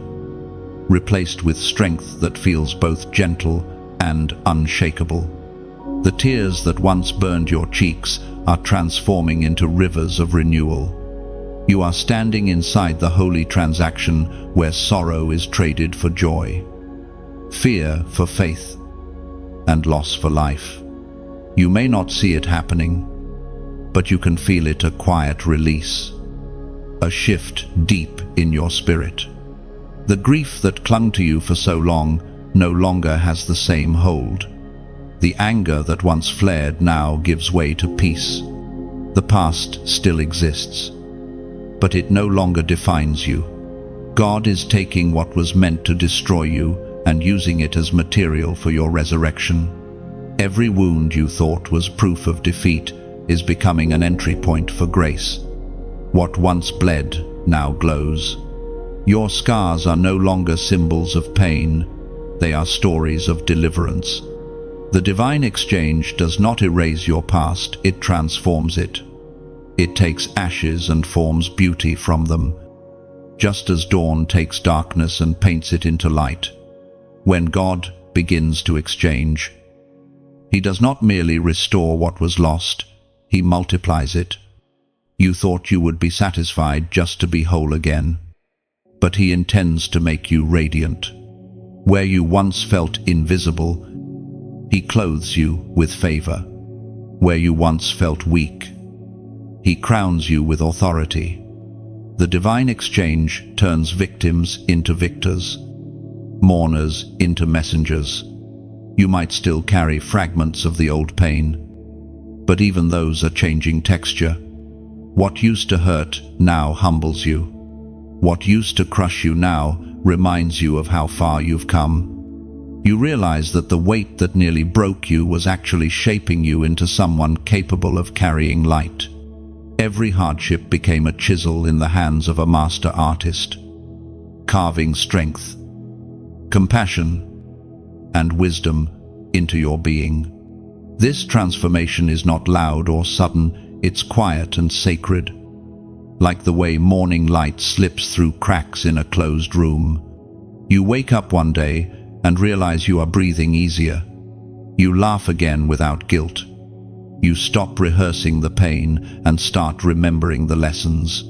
replaced with strength that feels both gentle and unshakable. The tears that once burned your cheeks are transforming into rivers of renewal. You are standing inside the holy transaction where sorrow is traded for joy, fear for faith, and loss for life. You may not see it happening, but you can feel it, a quiet release, a shift deep in your spirit. The grief that clung to you for so long no longer has the same hold. The anger that once flared now gives way to peace. The past still exists, but it no longer defines you. God is taking what was meant to destroy you and using it as material for your resurrection. Every wound you thought was proof of defeat is becoming an entry point for grace. What once bled now glows. Your scars are no longer symbols of pain, they are stories of deliverance. The divine exchange does not erase your past, it transforms it. It takes ashes and forms beauty from them, just as dawn takes darkness and paints it into light. When God begins to exchange, He does not merely restore what was lost, He multiplies it. You thought you would be satisfied just to be whole again, but He intends to make you radiant. Where you once felt invisible, He clothes you with favor. Where you once felt weak, He crowns you with authority. The divine exchange turns victims into victors, mourners into messengers. You might still carry fragments of the old pain, but even those are changing texture. What used to hurt now humbles you. What used to crush you now reminds you of how far you've come. You realize that the weight that nearly broke you was actually shaping you into someone capable of carrying light. Every hardship became a chisel in the hands of a master artist, carving strength, compassion, and wisdom into your being. This transformation is not loud or sudden, it's quiet and sacred, like the way morning light slips through cracks in a closed room. You wake up one day and realize you are breathing easier. You laugh again without guilt. You stop rehearsing the pain and start remembering the lessons.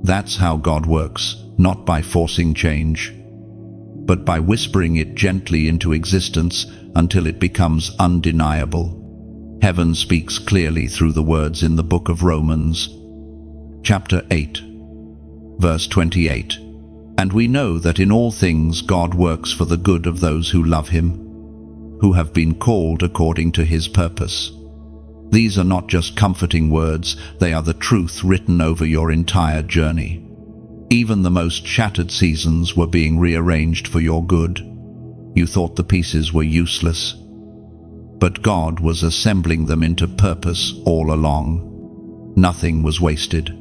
That's how God works, not by forcing change, but by whispering it gently into existence until it becomes undeniable. Heaven speaks clearly through the words in the book of Romans, chapter 8, verse 28. And we know that in all things God works for the good of those who love Him, who have been called according to His purpose. These are not just comforting words, they are the truth written over your entire journey. Even the most shattered seasons were being rearranged for your good. You thought the pieces were useless, but God was assembling them into purpose all along. Nothing was wasted.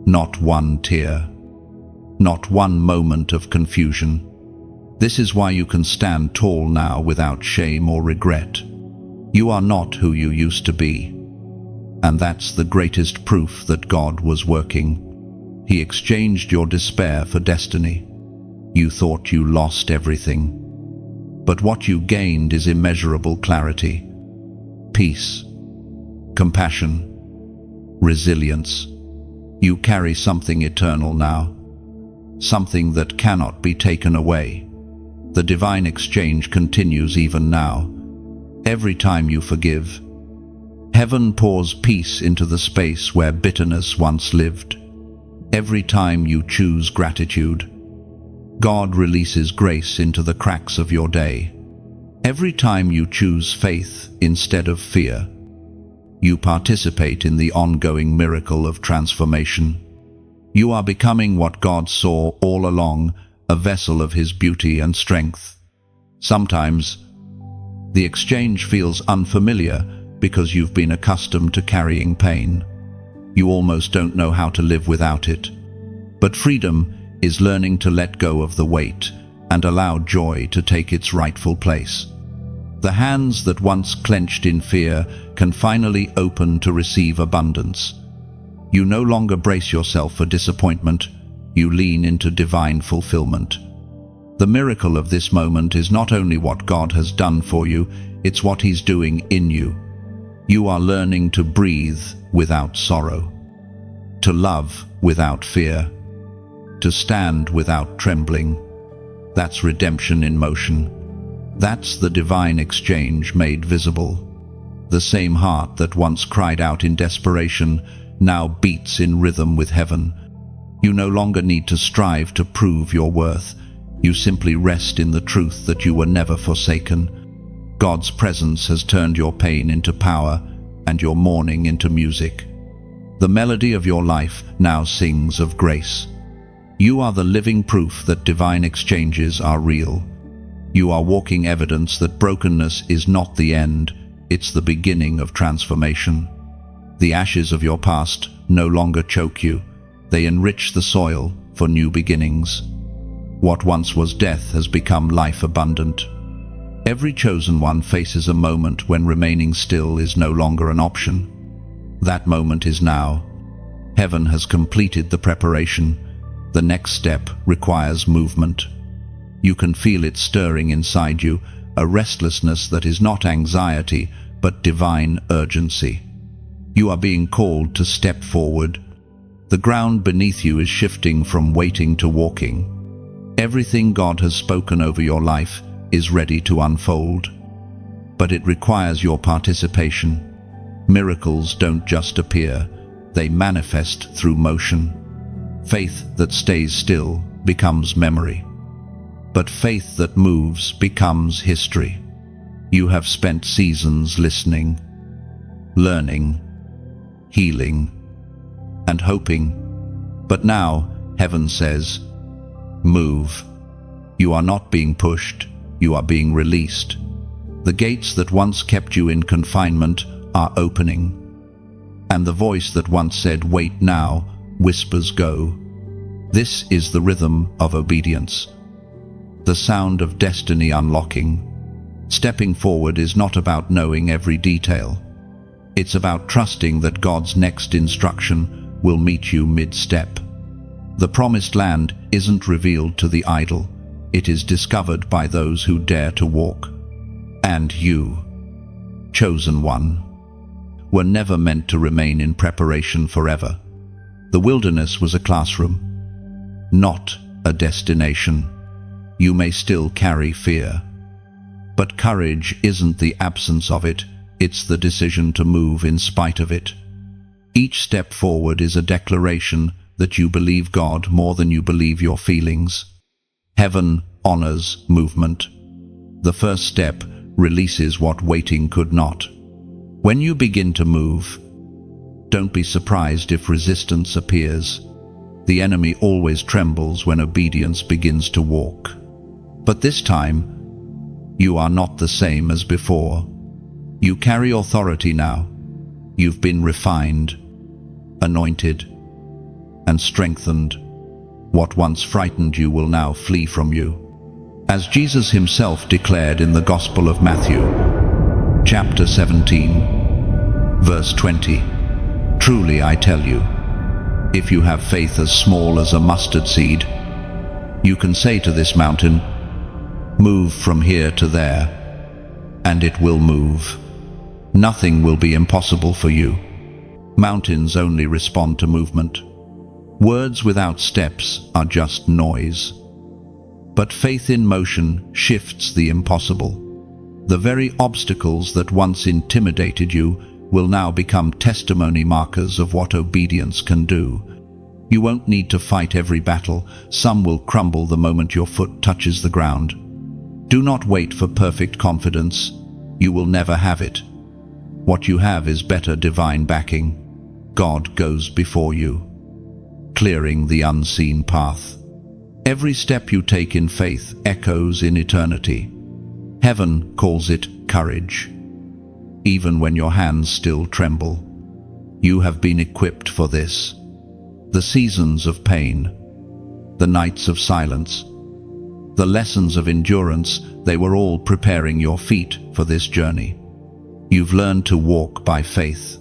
Not one tear. Not one moment of confusion. This is why you can stand tall now without shame or regret. You are not who you used to be. And that's the greatest proof that God was working. He exchanged your despair for destiny. You thought you lost everything. But what you gained is immeasurable clarity, peace, compassion, resilience. You carry something eternal now, something that cannot be taken away. The divine exchange continues even now. Every time you forgive, heaven pours peace into the space where bitterness once lived. Every time you choose gratitude, God releases grace into the cracks of your day. Every time you choose faith instead of fear, you participate in the ongoing miracle of transformation. You are becoming what God saw all along, a vessel of His beauty and strength. Sometimes, the exchange feels unfamiliar because you've been accustomed to carrying pain. You almost don't know how to live without it. But freedom is learning to let go of the weight and allow joy to take its rightful place. The hands that once clenched in fear can finally open to receive abundance. You no longer brace yourself for disappointment, you lean into divine fulfillment. The miracle of this moment is not only what God has done for you, it's what He's doing in you. You are learning to breathe without sorrow, to love without fear, to stand without trembling. That's redemption in motion. That's the divine exchange made visible. The same heart that once cried out in desperation now beats in rhythm with heaven. You no longer need to strive to prove your worth. You simply rest in the truth that you were never forsaken. God's presence has turned your pain into power and your mourning into music. The melody of your life now sings of grace. You are the living proof that divine exchanges are real. You are walking evidence that brokenness is not the end, it's the beginning of transformation. The ashes of your past no longer choke you. They enrich the soil for new beginnings. What once was death has become life abundant. Every chosen one faces a moment when remaining still is no longer an option. That moment is now. Heaven has completed the preparation. The next step requires movement. You can feel it stirring inside you, a restlessness that is not anxiety, but divine urgency. You are being called to step forward. The ground beneath you is shifting from waiting to walking. Everything God has spoken over your life is ready to unfold. But it requires your participation. Miracles don't just appear, they manifest through motion. Faith that stays still becomes memory. But faith that moves becomes history. You have spent seasons listening, learning, healing, and hoping. But now, heaven says, move. You are not being pushed, you are being released. The gates that once kept you in confinement are opening. And the voice that once said, wait now, whispers go. This is the rhythm of obedience. The sound of destiny unlocking. Stepping forward is not about knowing every detail. It's about trusting that God's next instruction will meet you mid-step. The promised land isn't revealed to the idle. It is discovered by those who dare to walk. And you, chosen one, were never meant to remain in preparation forever. The wilderness was a classroom, not a destination. You may still carry fear, but courage isn't the absence of it, it's the decision to move in spite of it. Each step forward is a declaration that you believe God more than you believe your feelings. Heaven honors movement. The first step releases what waiting could not. When you begin to move, don't be surprised if resistance appears. The enemy always trembles when obedience begins to walk. But this time, you are not the same as before. You carry authority now. You've been refined, anointed, and strengthened. What once frightened you will now flee from you. As Jesus himself declared in the Gospel of Matthew, chapter 17, verse 20, truly I tell you, if you have faith as small as a mustard seed, you can say to this mountain, move from here to there, and it will move. Nothing will be impossible for you. Mountains only respond to movement. Words without steps are just noise. But faith in motion shifts the impossible. The very obstacles that once intimidated you will now become testimony markers of what obedience can do. You won't need to fight every battle. Some will crumble the moment your foot touches the ground. Do not wait for perfect confidence. You will never have it. What you have is better divine backing. God goes before you, clearing the unseen path. Every step you take in faith echoes in eternity. Heaven calls it courage. Even when your hands still tremble, you have been equipped for this. The seasons of pain, the nights of silence, the lessons of endurance, they were all preparing your feet for this journey. You've learned to walk by faith,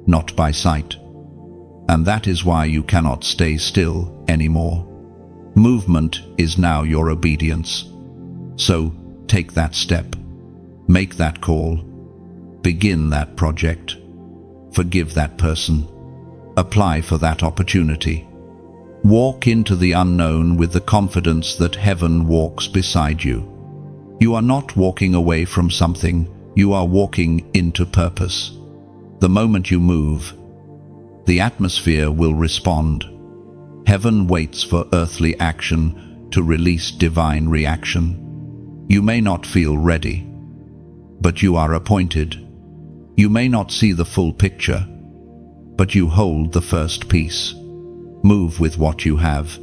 not by sight. And that is why you cannot stay still anymore. Movement is now your obedience. So take that step, make that call, begin that project, forgive that person, apply for that opportunity. Walk into the unknown with the confidence that heaven walks beside you. You are not walking away from something, you are walking into purpose. The moment you move, the atmosphere will respond. Heaven waits for earthly action to release divine reaction. You may not feel ready, but you are appointed. You may not see the full picture, but you hold the first piece. Move with what you have,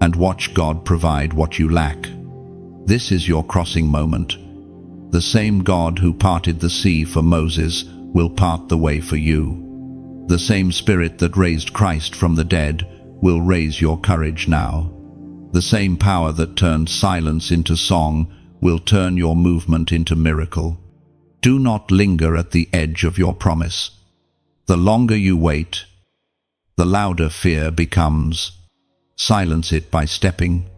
and watch God provide what you lack. This is your crossing moment. The same God who parted the sea for Moses will part the way for you. The same Spirit that raised Christ from the dead will raise your courage now. The same power that turned silence into song will turn your movement into miracle. Do not linger at the edge of your promise. The longer you wait, the louder fear becomes. Silence it by stepping.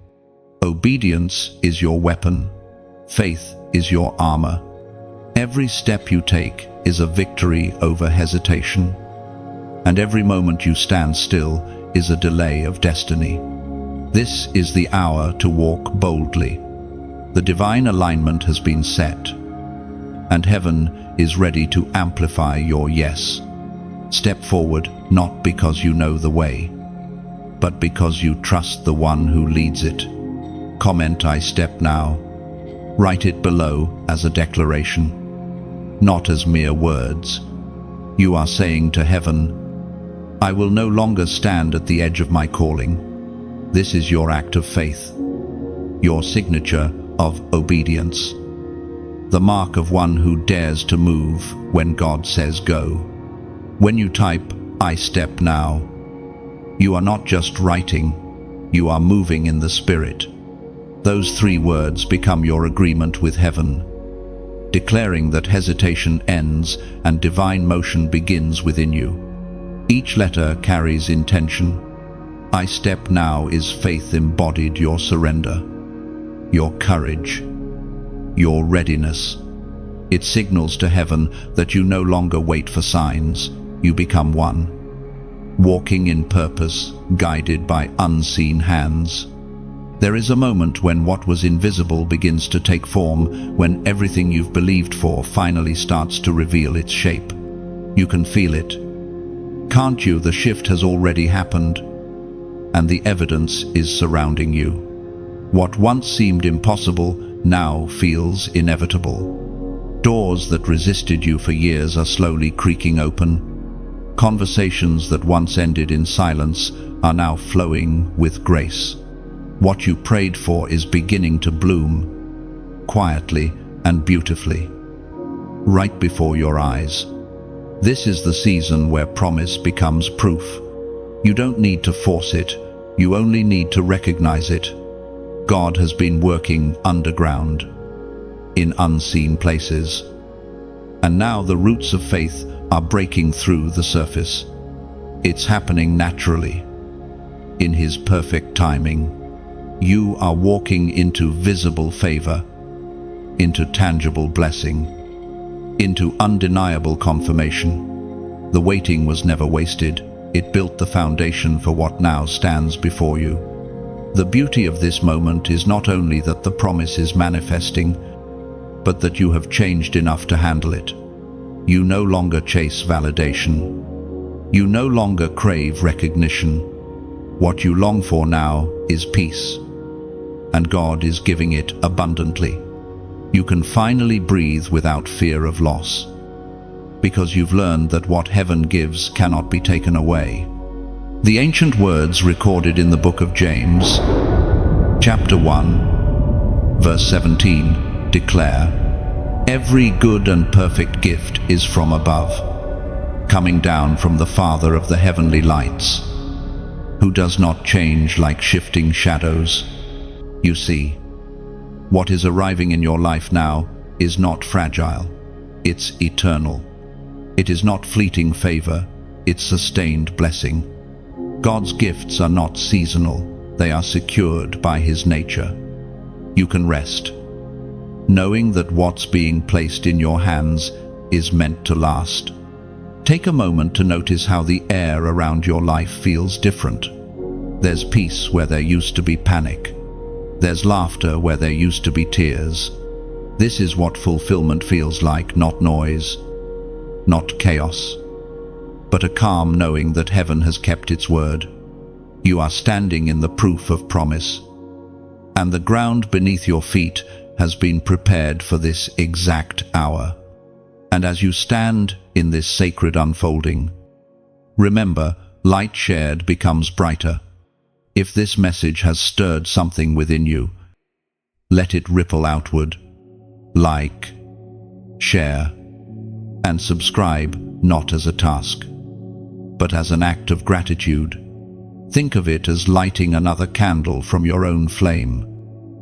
Obedience is your weapon. Faith is your armor. Every step you take is a victory over hesitation. And every moment you stand still is a delay of destiny. This is the hour to walk boldly. The divine alignment has been set, and heaven is ready to amplify your yes. Step forward, not because you know the way, but because you trust the one who leads it. Comment "I step now." Write it below as a declaration, not as mere words. You are saying to heaven, I will no longer stand at the edge of my calling. This is your act of faith, your signature of obedience, the mark of one who dares to move when God says go. When you type, "I step now," you are not just writing, you are moving in the Spirit. Those 3 words become your agreement with heaven, declaring that hesitation ends and divine motion begins within you. Each letter carries intention. "I step now" is faith embodied, your surrender, your courage, your readiness. It signals to heaven that you no longer wait for signs, you become one, walking in purpose, guided by unseen hands. There is a moment when what was invisible begins to take form, when everything you've believed for finally starts to reveal its shape. You can feel it. Can't you? The shift has already happened, and the evidence is surrounding you. What once seemed impossible now feels inevitable. Doors that resisted you for years are slowly creaking open. Conversations that once ended in silence are now flowing with grace. What you prayed for is beginning to bloom, quietly and beautifully, right before your eyes. This is the season where promise becomes proof. You don't need to force it, you only need to recognize it. God has been working underground, in unseen places, and now the roots of faith are breaking through the surface. It's happening naturally, in His perfect timing. You are walking into visible favor, into tangible blessing, into undeniable confirmation. The waiting was never wasted. It built the foundation for what now stands before you. The beauty of this moment is not only that the promise is manifesting, but that you have changed enough to handle it. You no longer chase validation. You no longer crave recognition. What you long for now is peace, and God is giving it abundantly. You can finally breathe without fear of loss, because you've learned that what heaven gives cannot be taken away. The ancient words recorded in the book of James, chapter 1, verse 17, declare, "Every good and perfect gift is from above, coming down from the Father of the heavenly lights, who does not change like shifting shadows." You see, what is arriving in your life now is not fragile, it's eternal. It is not fleeting favor, it's sustained blessing. God's gifts are not seasonal, they are secured by His nature. You can rest, knowing that what's being placed in your hands is meant to last. Take a moment to notice how the air around your life feels different. There's peace where there used to be panic. There's laughter where there used to be tears. This is what fulfillment feels like, not noise, not chaos, but a calm knowing that heaven has kept its word. You are standing in the proof of promise, and the ground beneath your feet has been prepared for this exact hour. And as you stand in this sacred unfolding, remember, light shared becomes brighter. If this message has stirred something within you, let it ripple outward. Like, share, and subscribe, not as a task, but as an act of gratitude. Think of it as lighting another candle from your own flame.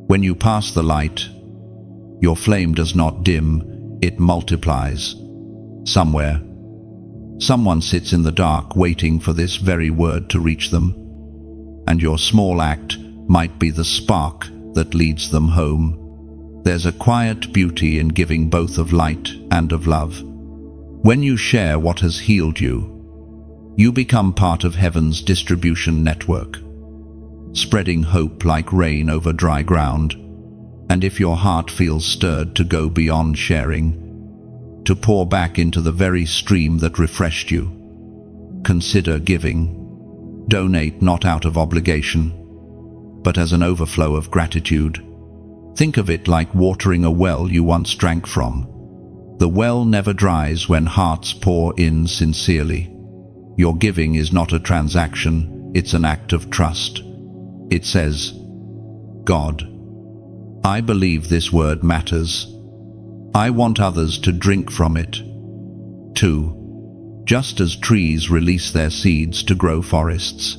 When you pass the light, your flame does not dim, it multiplies. Somewhere, someone sits in the dark waiting for this very word to reach them, and your small act might be the spark that leads them home. There's a quiet beauty in giving both of light and of love. When you share what has healed you, you become part of heaven's distribution network, spreading hope like rain over dry ground. And if your heart feels stirred to go beyond sharing, to pour back into the very stream that refreshed you, consider giving. Donate not out of obligation, but as an overflow of gratitude. Think of it like watering a well you once drank from. The well never dries when hearts pour in sincerely. Your giving is not a transaction, it's an act of trust. It says, "God, I believe this word matters. I want others to drink from it, too, just as trees release their seeds to grow forests."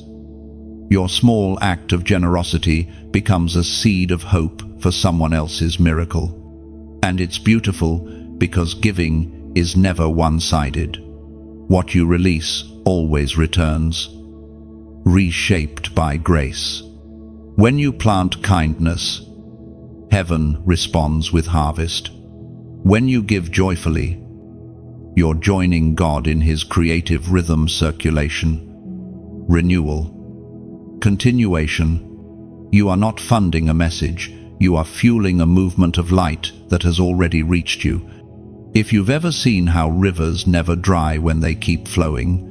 Your small act of generosity becomes a seed of hope for someone else's miracle. And it's beautiful because giving is never one-sided. What you release always returns, reshaped by grace. When you plant kindness, heaven responds with harvest. When you give joyfully, you're joining God in His creative rhythm circulation, renewal, continuation. You are not funding a message, you are fueling a movement of light that has already reached you. If you've ever seen how rivers never dry when they keep flowing,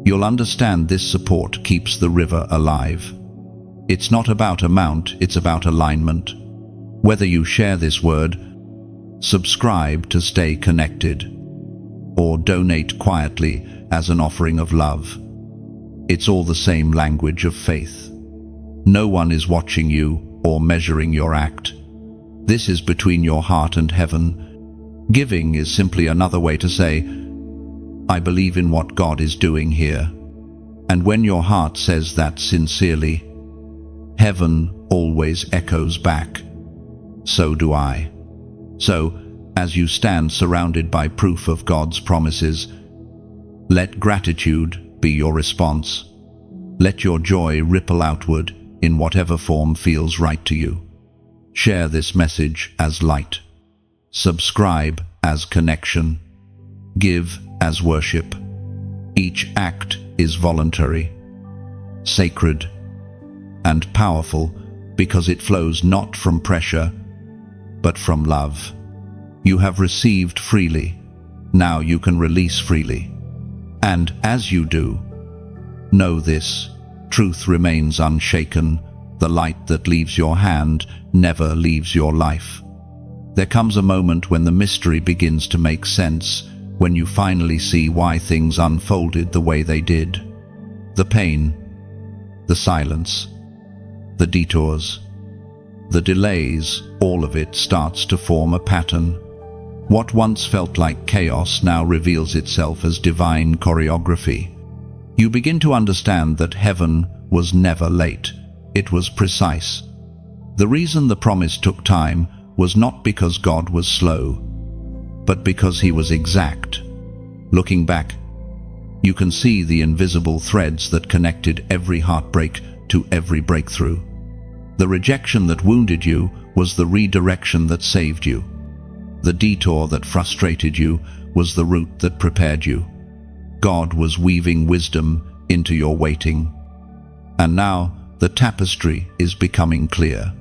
you'll understand this support keeps the river alive. It's not about amount, it's about alignment. Whether you share this word, subscribe to stay connected, or donate quietly as an offering of love, it's all the same language of faith. No one is watching you or measuring your act. This is between your heart and heaven. Giving is simply another way to say, "I believe in what God is doing here." And when your heart says that sincerely, heaven always echoes back, "So do I." So, as you stand surrounded by proof of God's promises, let gratitude be your response. Let your joy ripple outward in whatever form feels right to you. Share this message as light. Subscribe as connection. Give as worship. Each act is voluntary, sacred, and powerful because it flows not from pressure, but from love. You have received freely. Now you can release freely. And as you do, know this: truth remains unshaken. The light that leaves your hand never leaves your life. There comes a moment when the mystery begins to make sense, when you finally see why things unfolded the way they did. The pain, the silence, the detours, the delays, all of it starts to form a pattern. What once felt like chaos now reveals itself as divine choreography. You begin to understand that heaven was never late. It was precise. The reason the promise took time was not because God was slow, but because he was exact. Looking back, you can see the invisible threads that connected every heartbreak to every breakthrough. The rejection that wounded you was the redirection that saved you. The detour that frustrated you was the route that prepared you. God was weaving wisdom into your waiting. And now the tapestry is becoming clear.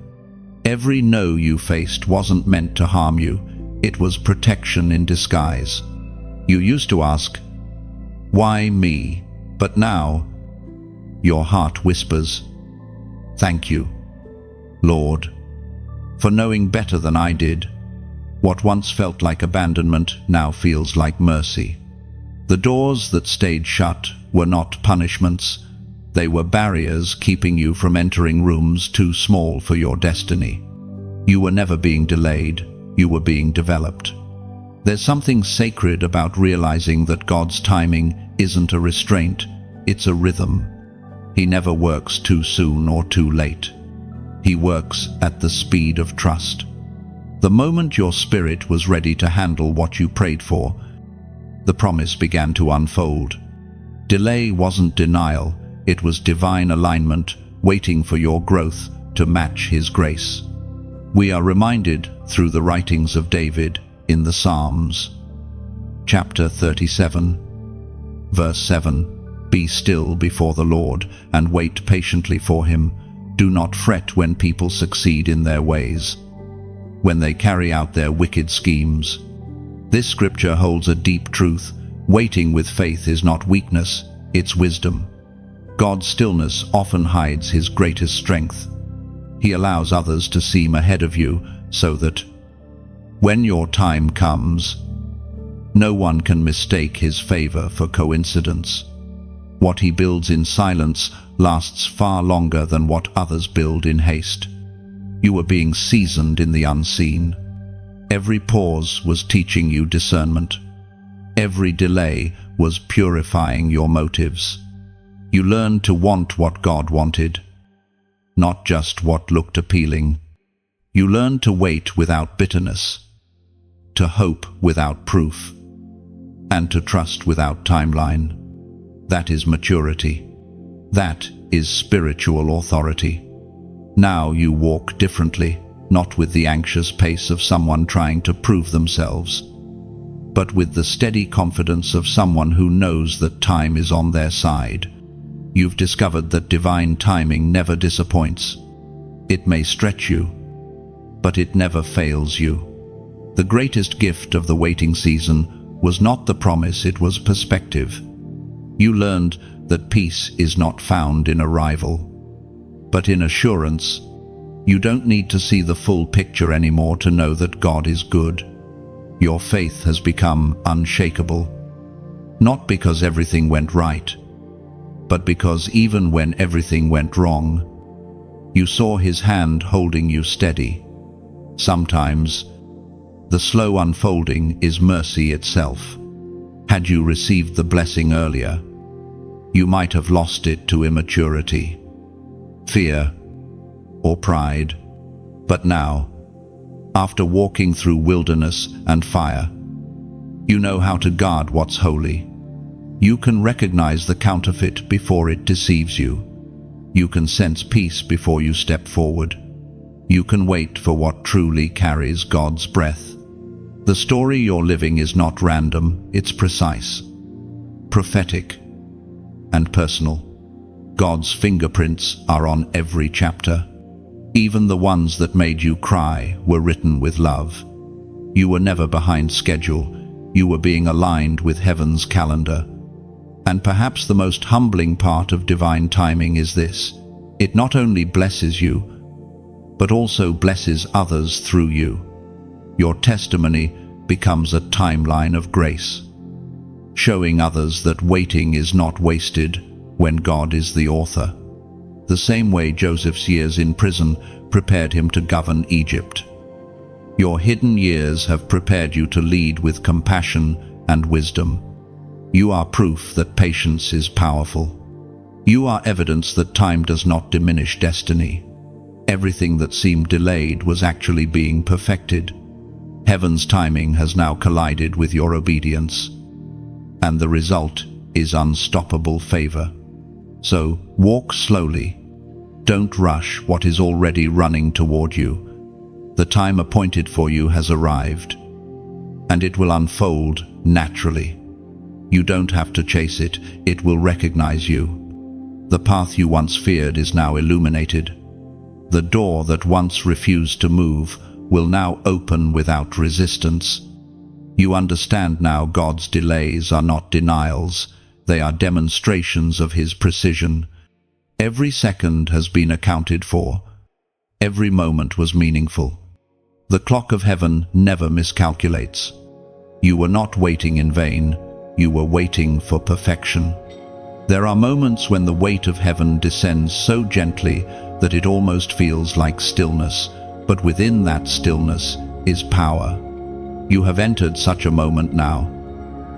Every no you faced wasn't meant to harm you. It was protection in disguise. You used to ask, "Why me?" But now, your heart whispers, "Thank you, Lord, for knowing better than I did. What once felt like abandonment now feels like mercy." The doors that stayed shut were not punishments. They were barriers keeping you from entering rooms too small for your destiny. You were never being delayed. You were being developed. There's something sacred about realizing that God's timing isn't a restraint, it's a rhythm. He never works too soon or too late. He works at the speed of trust. The moment your spirit was ready to handle what you prayed for, the promise began to unfold. Delay wasn't denial, it was divine alignment, waiting for your growth to match his grace. We are reminded through the writings of David in the Psalms. Chapter 37, verse 7, "Be still before the Lord and wait patiently for him. Do not fret when people succeed in their ways, when they carry out their wicked schemes." This scripture holds a deep truth. Waiting with faith is not weakness, it's wisdom. God's stillness often hides his greatest strength. He allows others to seem ahead of you so that when your time comes, no one can mistake his favor for coincidence. What he builds in silence lasts far longer than what others build in haste. You were being seasoned in the unseen. Every pause was teaching you discernment. Every delay was purifying your motives. You learned to want what God wanted, not just what looked appealing. You learned to wait without bitterness, to hope without proof, and to trust without timeline. That is maturity. That is spiritual authority. Now you walk differently, not with the anxious pace of someone trying to prove themselves, but with the steady confidence of someone who knows that time is on their side. You've discovered that divine timing never disappoints. It may stretch you, but it never fails you. The greatest gift of the waiting season was not the promise, it was perspective. You learned that peace is not found in arrival, but in assurance. You don't need to see the full picture anymore to know that God is good. Your faith has become unshakable, not because everything went right, but because even when everything went wrong, you saw his hand holding you steady. Sometimes, the slow unfolding is mercy itself. Had you received the blessing earlier, you might have lost it to immaturity, fear, or pride. But now, after walking through wilderness and fire, you know how to guard what's holy. You can recognize the counterfeit before it deceives you. You can sense peace before you step forward. You can wait for what truly carries God's breath. The story you're living is not random, it's precise, prophetic, and personal. God's fingerprints are on every chapter. Even the ones that made you cry were written with love. You were never behind schedule. You were being aligned with heaven's calendar. And perhaps the most humbling part of divine timing is this: it not only blesses you, but also blesses others through you. Your testimony becomes a timeline of grace, showing others that waiting is not wasted when God is the author. The same way Joseph's years in prison prepared him to govern Egypt. Your hidden years have prepared you to lead with compassion and wisdom. You are proof that patience is powerful. You are evidence that time does not diminish destiny. Everything that seemed delayed was actually being perfected. Heaven's timing has now collided with your obedience, and the result is unstoppable favor. So, walk slowly. Don't rush what is already running toward you. The time appointed for you has arrived, and it will unfold naturally. You don't have to chase it, it will recognize you. The path you once feared is now illuminated. The door that once refused to move will now open without resistance. You understand now God's delays are not denials, they are demonstrations of His precision. Every second has been accounted for. Every moment was meaningful. The clock of heaven never miscalculates. You were not waiting in vain, you were waiting for perfection. There are moments when the weight of heaven descends so gently that it almost feels like stillness, but within that stillness is power. You have entered such a moment now.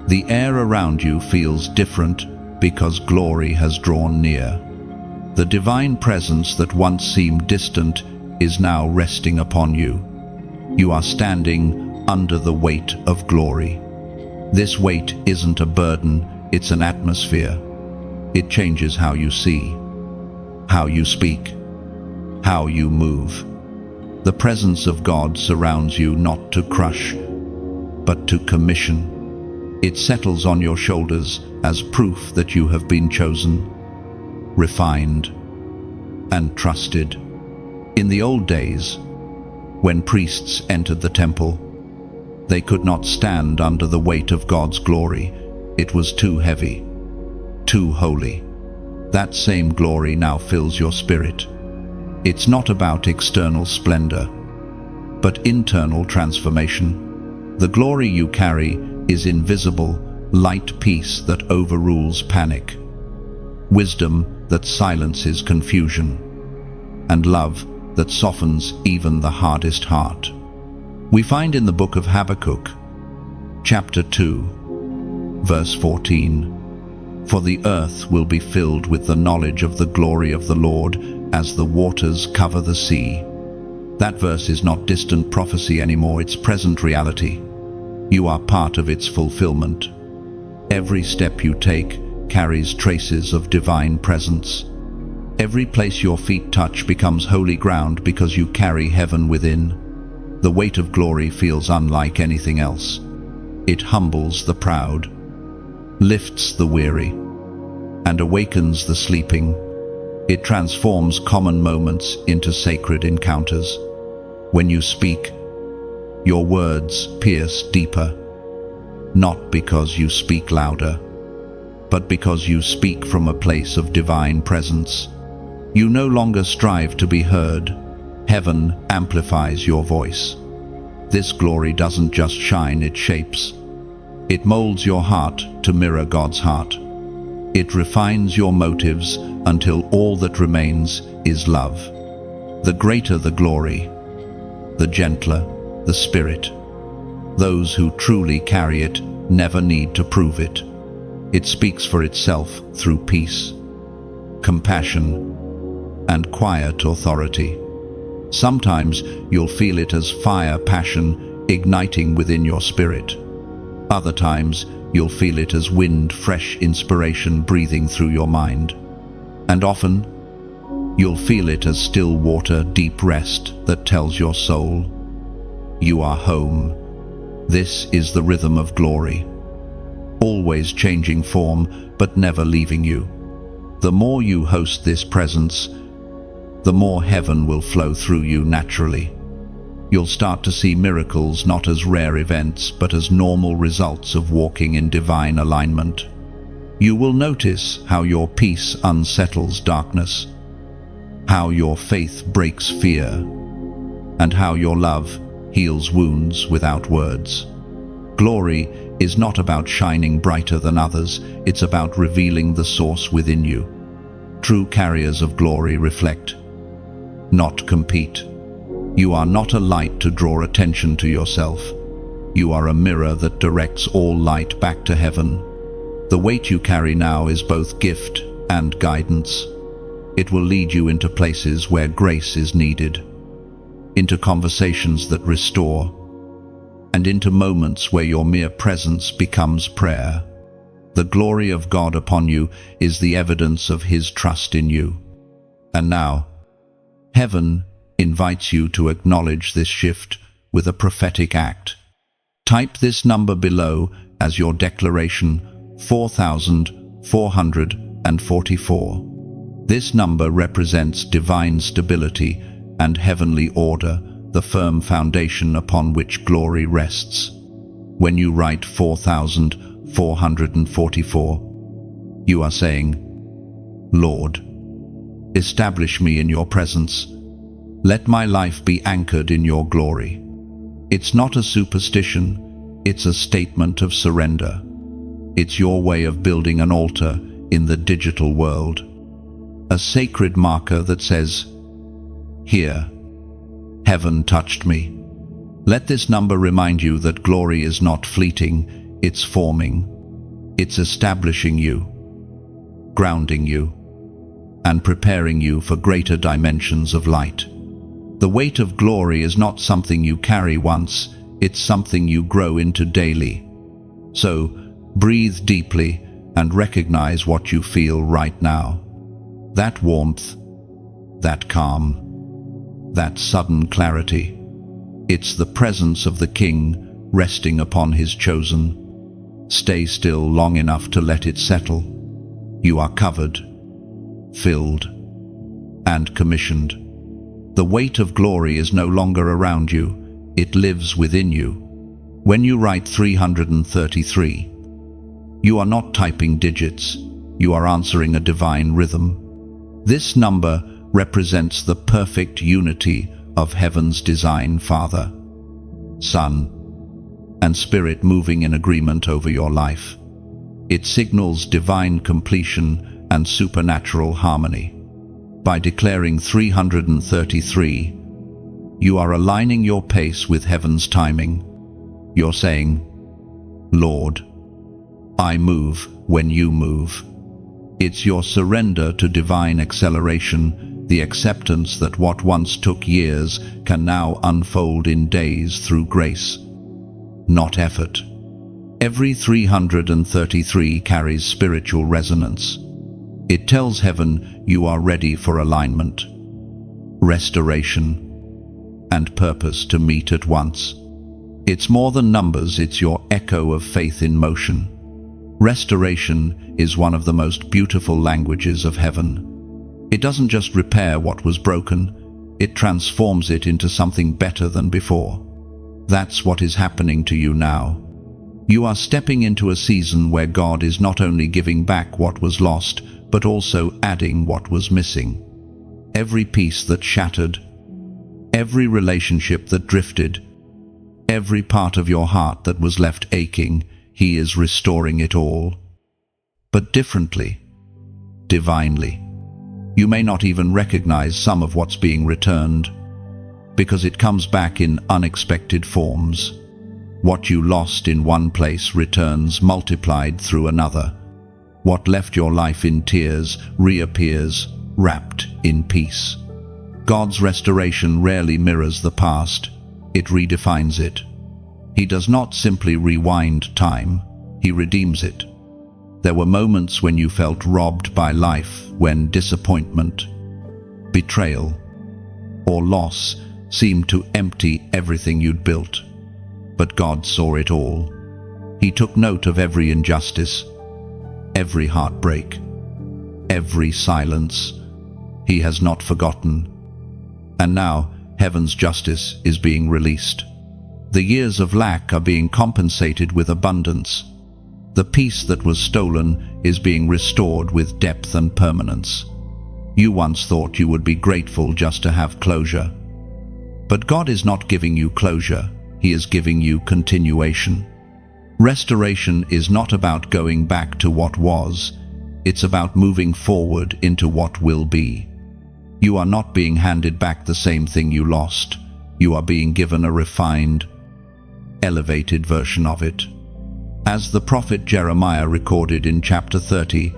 The air around you feels different because glory has drawn near. The divine presence that once seemed distant is now resting upon you. You are standing under the weight of glory. This weight isn't a burden, it's an atmosphere. It changes how you see, how you speak, how you move. The presence of God surrounds you not to crush, but to commission. It settles on your shoulders as proof that you have been chosen, refined, and trusted. In the old days, when priests entered the temple, they could not stand under the weight of God's glory. It was too heavy, too holy. That same glory now fills your spirit. It's not about external splendor, but internal transformation. The glory you carry is invisible, light peace that overrules panic, wisdom that silences confusion, and love that softens even the hardest heart. We find in the book of Habakkuk, chapter 2, verse 14, "For the earth will be filled with the knowledge of the glory of the Lord as the waters cover the sea." That verse is not distant prophecy anymore, it's present reality. You are part of its fulfillment. Every step you take carries traces of divine presence. Every place your feet touch becomes holy ground because you carry heaven within. The weight of glory feels unlike anything else. It humbles the proud, lifts the weary, and awakens the sleeping. It transforms common moments into sacred encounters. When you speak, your words pierce deeper, not because you speak louder, but because you speak from a place of divine presence. You no longer strive to be heard. Heaven amplifies your voice. This glory doesn't just shine, it shapes. It molds your heart to mirror God's heart. It refines your motives until all that remains is love. The greater the glory, the gentler the spirit. Those who truly carry it never need to prove it. It speaks for itself through peace, compassion, and quiet authority. Sometimes you'll feel it as fire, passion, igniting within your spirit. Other times you'll feel it as wind, fresh inspiration breathing through your mind. And often you'll feel it as still water, deep rest that tells your soul, you are home. This is the rhythm of glory, always changing form but never leaving you. The more you host this presence, the more heaven will flow through you naturally. You'll start to see miracles not as rare events, but as normal results of walking in divine alignment. You will notice how your peace unsettles darkness, how your faith breaks fear, and how your love heals wounds without words. Glory is not about shining brighter than others, it's about revealing the source within you. True carriers of glory reflect, not compete. You are not a light to draw attention to yourself. You are a mirror that directs all light back to heaven. The weight you carry now is both gift and guidance. It will lead you into places where grace is needed, into conversations that restore, and into moments where your mere presence becomes prayer. The glory of God upon you is the evidence of His trust in you. And now, heaven invites you to acknowledge this shift with a prophetic act. Type this number below as your declaration: 4,444. This number represents divine stability and heavenly order, the firm foundation upon which glory rests. When you write 4,444, you are saying, Lord, establish me in your presence. Let my life be anchored in your glory. It's not a superstition, it's a statement of surrender. It's your way of building an altar in the digital world, a sacred marker that says, here, heaven touched me. Let this number remind you that glory is not fleeting, it's forming. It's establishing you, grounding you, and preparing you for greater dimensions of light. The weight of glory is not something you carry once, it's something you grow into daily. So, breathe deeply and recognize what you feel right now. That warmth, that calm, that sudden clarity. It's the presence of the King resting upon His chosen. Stay still long enough to let it settle. You are covered, filled, and commissioned. The weight of glory is no longer around you, it lives within you. When you write 333, you are not typing digits, you are answering a divine rhythm. This number represents the perfect unity of heaven's design, Father, Son, and Spirit moving in agreement over your life. It signals divine completion and supernatural harmony. By declaring 333, you are aligning your pace with heaven's timing. You're saying, Lord, I move when you move. It's your surrender to divine acceleration, the acceptance that what once took years can now unfold in days through grace, not effort. Every 333 carries spiritual resonance. It tells heaven you are ready for alignment, restoration, and purpose to meet at once. It's more than numbers, it's your echo of faith in motion. Restoration is one of the most beautiful languages of heaven. It doesn't just repair what was broken, it transforms it into something better than before. That's what is happening to you now. You are stepping into a season where God is not only giving back what was lost, but also adding what was missing. Every piece that shattered, every relationship that drifted, every part of your heart that was left aching, He is restoring it all. But differently, divinely. You may not even recognize some of what's being returned, because it comes back in unexpected forms. What you lost in one place returns multiplied through another. What left your life in tears reappears, wrapped in peace. God's restoration rarely mirrors the past, it redefines it. He does not simply rewind time, He redeems it. There were moments when you felt robbed by life, when disappointment, betrayal, or loss seemed to empty everything you'd built. But God saw it all. He took note of every injustice, every heartbreak, every silence. He has not forgotten. And now, heaven's justice is being released. The years of lack are being compensated with abundance. The peace that was stolen is being restored with depth and permanence. You once thought you would be grateful just to have closure. But God is not giving you closure, He is giving you continuation. Restoration is not about going back to what was, it's about moving forward into what will be. You are not being handed back the same thing you lost. You are being given a refined, elevated version of it. As the prophet Jeremiah recorded in chapter 30,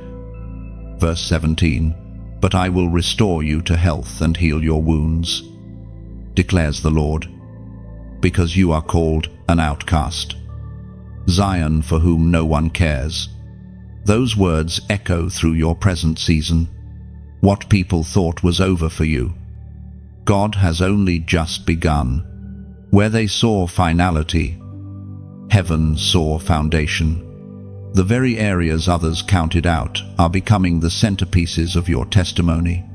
verse 17, "But I will restore you to health and heal your wounds, declares the Lord, because you are called an outcast, Zion for whom no one cares." Those words echo through your present season. What people thought was over for you, God has only just begun. Where they saw finality, heaven saw foundation. The very areas others counted out are becoming the centerpieces of your testimony.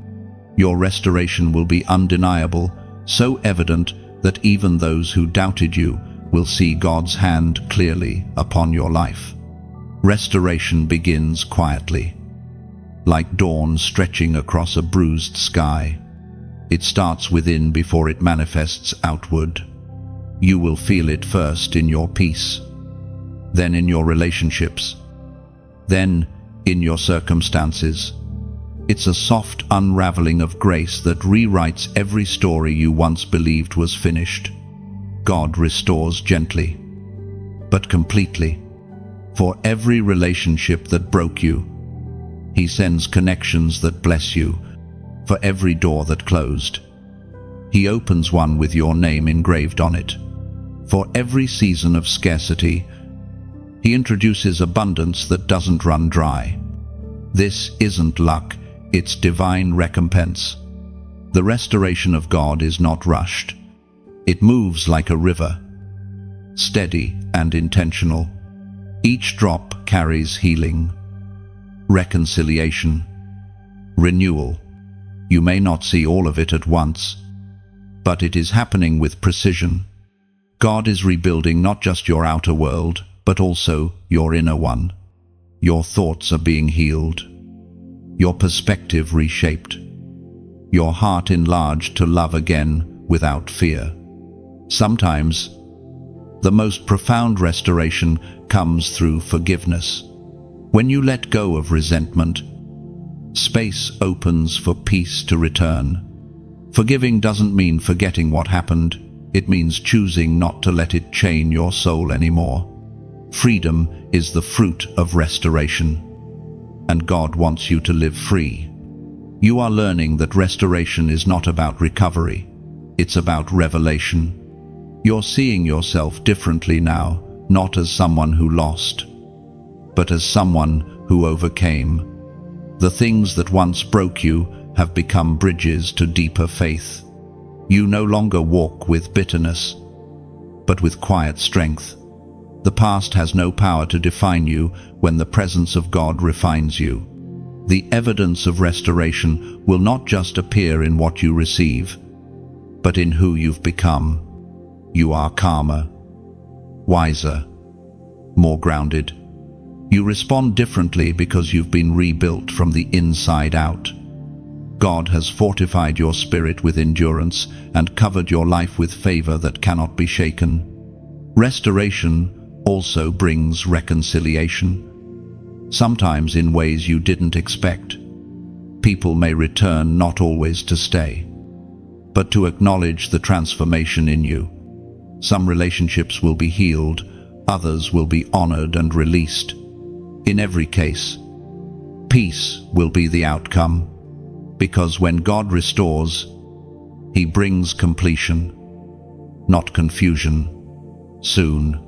Your restoration will be undeniable, so evident that even those who doubted you will see God's hand clearly upon your life. Restoration begins quietly, like dawn stretching across a bruised sky. It starts within before it manifests outward. You will feel it first in your peace, then in your relationships, then in your circumstances. It's a soft unraveling of grace that rewrites every story you once believed was finished. God restores gently, but completely. For every relationship that broke you, He sends connections that bless you. For every door that closed, He opens one with your name engraved on it. For every season of scarcity, He introduces abundance that doesn't run dry. This isn't luck, it's divine recompense. The restoration of God is not rushed. It moves like a river, steady and intentional. Each drop carries healing, reconciliation, renewal. You may not see all of it at once, but it is happening with precision. God is rebuilding not just your outer world, but also your inner one. Your thoughts are being healed, your perspective reshaped, your heart enlarged to love again without fear. Sometimes, the most profound restoration comes through forgiveness. When you let go of resentment, space opens for peace to return. Forgiving doesn't mean forgetting what happened. It means choosing not to let it chain your soul anymore. Freedom is the fruit of restoration, and God wants you to live free. You are learning that restoration is not about recovery. It's about revelation. You're seeing yourself differently now, not as someone who lost, but as someone who overcame. The things that once broke you have become bridges to deeper faith. You no longer walk with bitterness, but with quiet strength. The past has no power to define you when the presence of God refines you. The evidence of restoration will not just appear in what you receive, but in who you've become. You are calmer, wiser, more grounded. You respond differently because you've been rebuilt from the inside out. God has fortified your spirit with endurance and covered your life with favor that cannot be shaken. Restoration also brings reconciliation, sometimes in ways you didn't expect. People may return, not always to stay, but to acknowledge the transformation in you. Some relationships will be healed, others will be honored and released. In every case, peace will be the outcome, because when God restores, He brings completion, not confusion. Soon,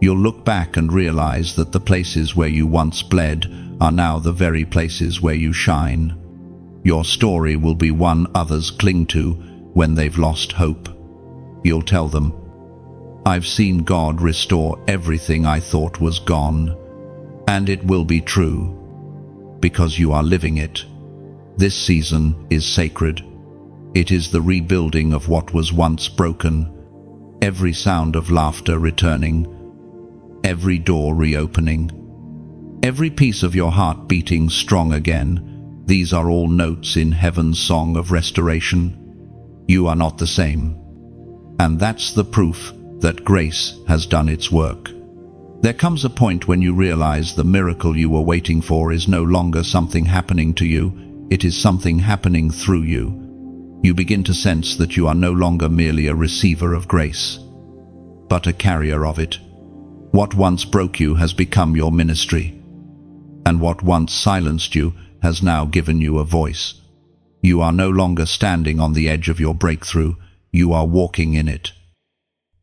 you'll look back and realize that the places where you once bled are now the very places where you shine. Your story will be one others cling to when they've lost hope. You'll tell them, "I've seen God restore everything I thought was gone," and it will be true. because you are living it. This season is sacred. It is the rebuilding of what was once broken, every sound of laughter returning, every door reopening, every piece of your heart beating strong again. These are all notes in heaven's song of restoration. You are not the same. And that's the proof that grace has done its work. There comes a point when you realize the miracle you were waiting for is no longer something happening to you, it is something happening through you. You begin to sense that you are no longer merely a receiver of grace, but a carrier of it. What once broke you has become your ministry, and what once silenced you has now given you a voice. You are no longer standing on the edge of your breakthrough, you are walking in it,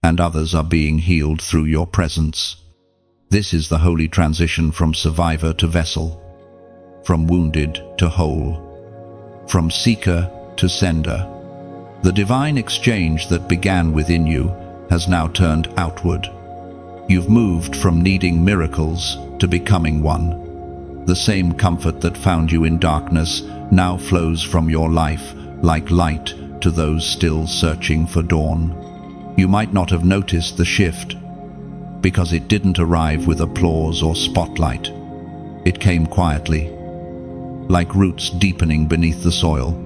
and others are being healed through your presence. This is the holy transition from survivor to vessel, from wounded to whole, from seeker to sender. The divine exchange that began within you has now turned outward. You've moved from needing miracles to becoming one. The same comfort that found you in darkness now flows from your life like light to those still searching for dawn. You might not have noticed the shift, because it didn't arrive with applause or spotlight. It came quietly, like roots deepening beneath the soil.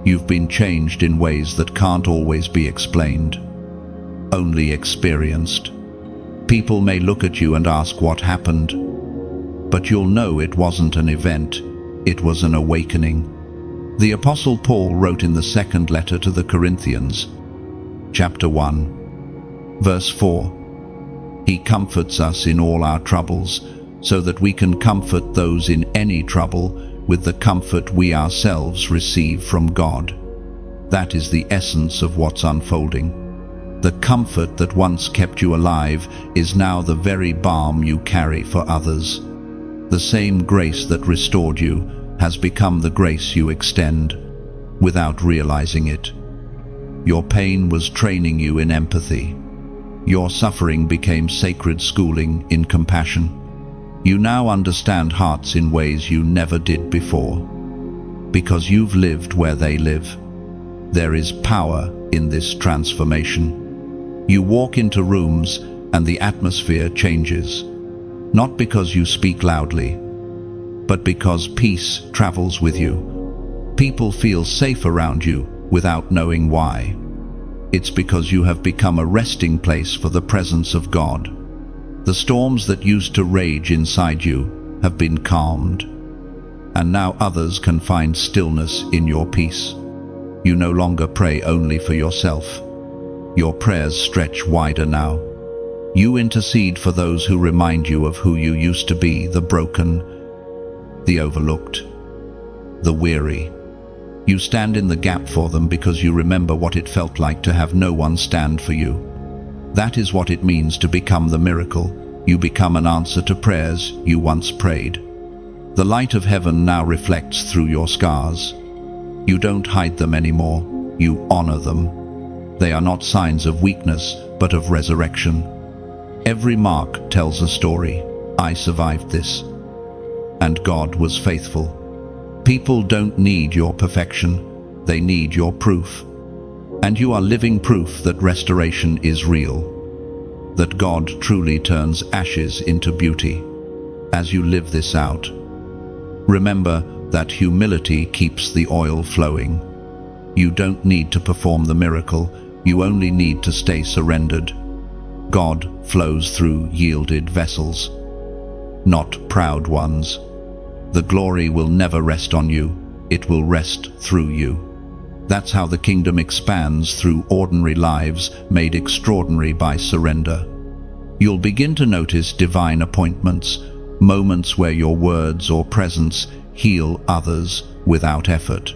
You've been changed in ways that can't always be explained, only experienced. People may look at you and ask what happened, but you'll know it wasn't an event, it was an awakening. The Apostle Paul wrote in the second letter to the Corinthians, chapter 1, verse 4, "He comforts us in all our troubles, so that we can comfort those in any trouble with the comfort we ourselves receive from God." That is the essence of what's unfolding. The comfort that once kept you alive is now the very balm you carry for others. The same grace that restored you has become the grace you extend, without realizing it. Your pain was training you in empathy. Your suffering became sacred schooling in compassion. You now understand hearts in ways you never did before, because you've lived where they live. There is power in this transformation. You walk into rooms and the atmosphere changes, not because you speak loudly, but because peace travels with you. People feel safe around you without knowing why. It's because you have become a resting place for the presence of God. The storms that used to rage inside you have been calmed, and now others can find stillness in your peace. You no longer pray only for yourself. Your prayers stretch wider now. You intercede for those who remind you of who you used to be, the broken, the overlooked, the weary. You stand in the gap for them because you remember what it felt like to have no one stand for you. That is what it means to become the miracle. You become an answer to prayers you once prayed. The light of heaven now reflects through your scars. You don't hide them anymore, you honor them. They are not signs of weakness, but of resurrection. Every mark tells a story. I survived this, and God was faithful. People don't need your perfection, they need your proof. And you are living proof that restoration is real, that God truly turns ashes into beauty. As you live this out, remember that humility keeps the oil flowing. You don't need to perform the miracle, you only need to stay surrendered. God flows through yielded vessels, not proud ones. The glory will never rest on you, it will rest through you. That's how the kingdom expands, through ordinary lives made extraordinary by surrender. You'll begin to notice divine appointments, moments where your words or presence heal others without effort.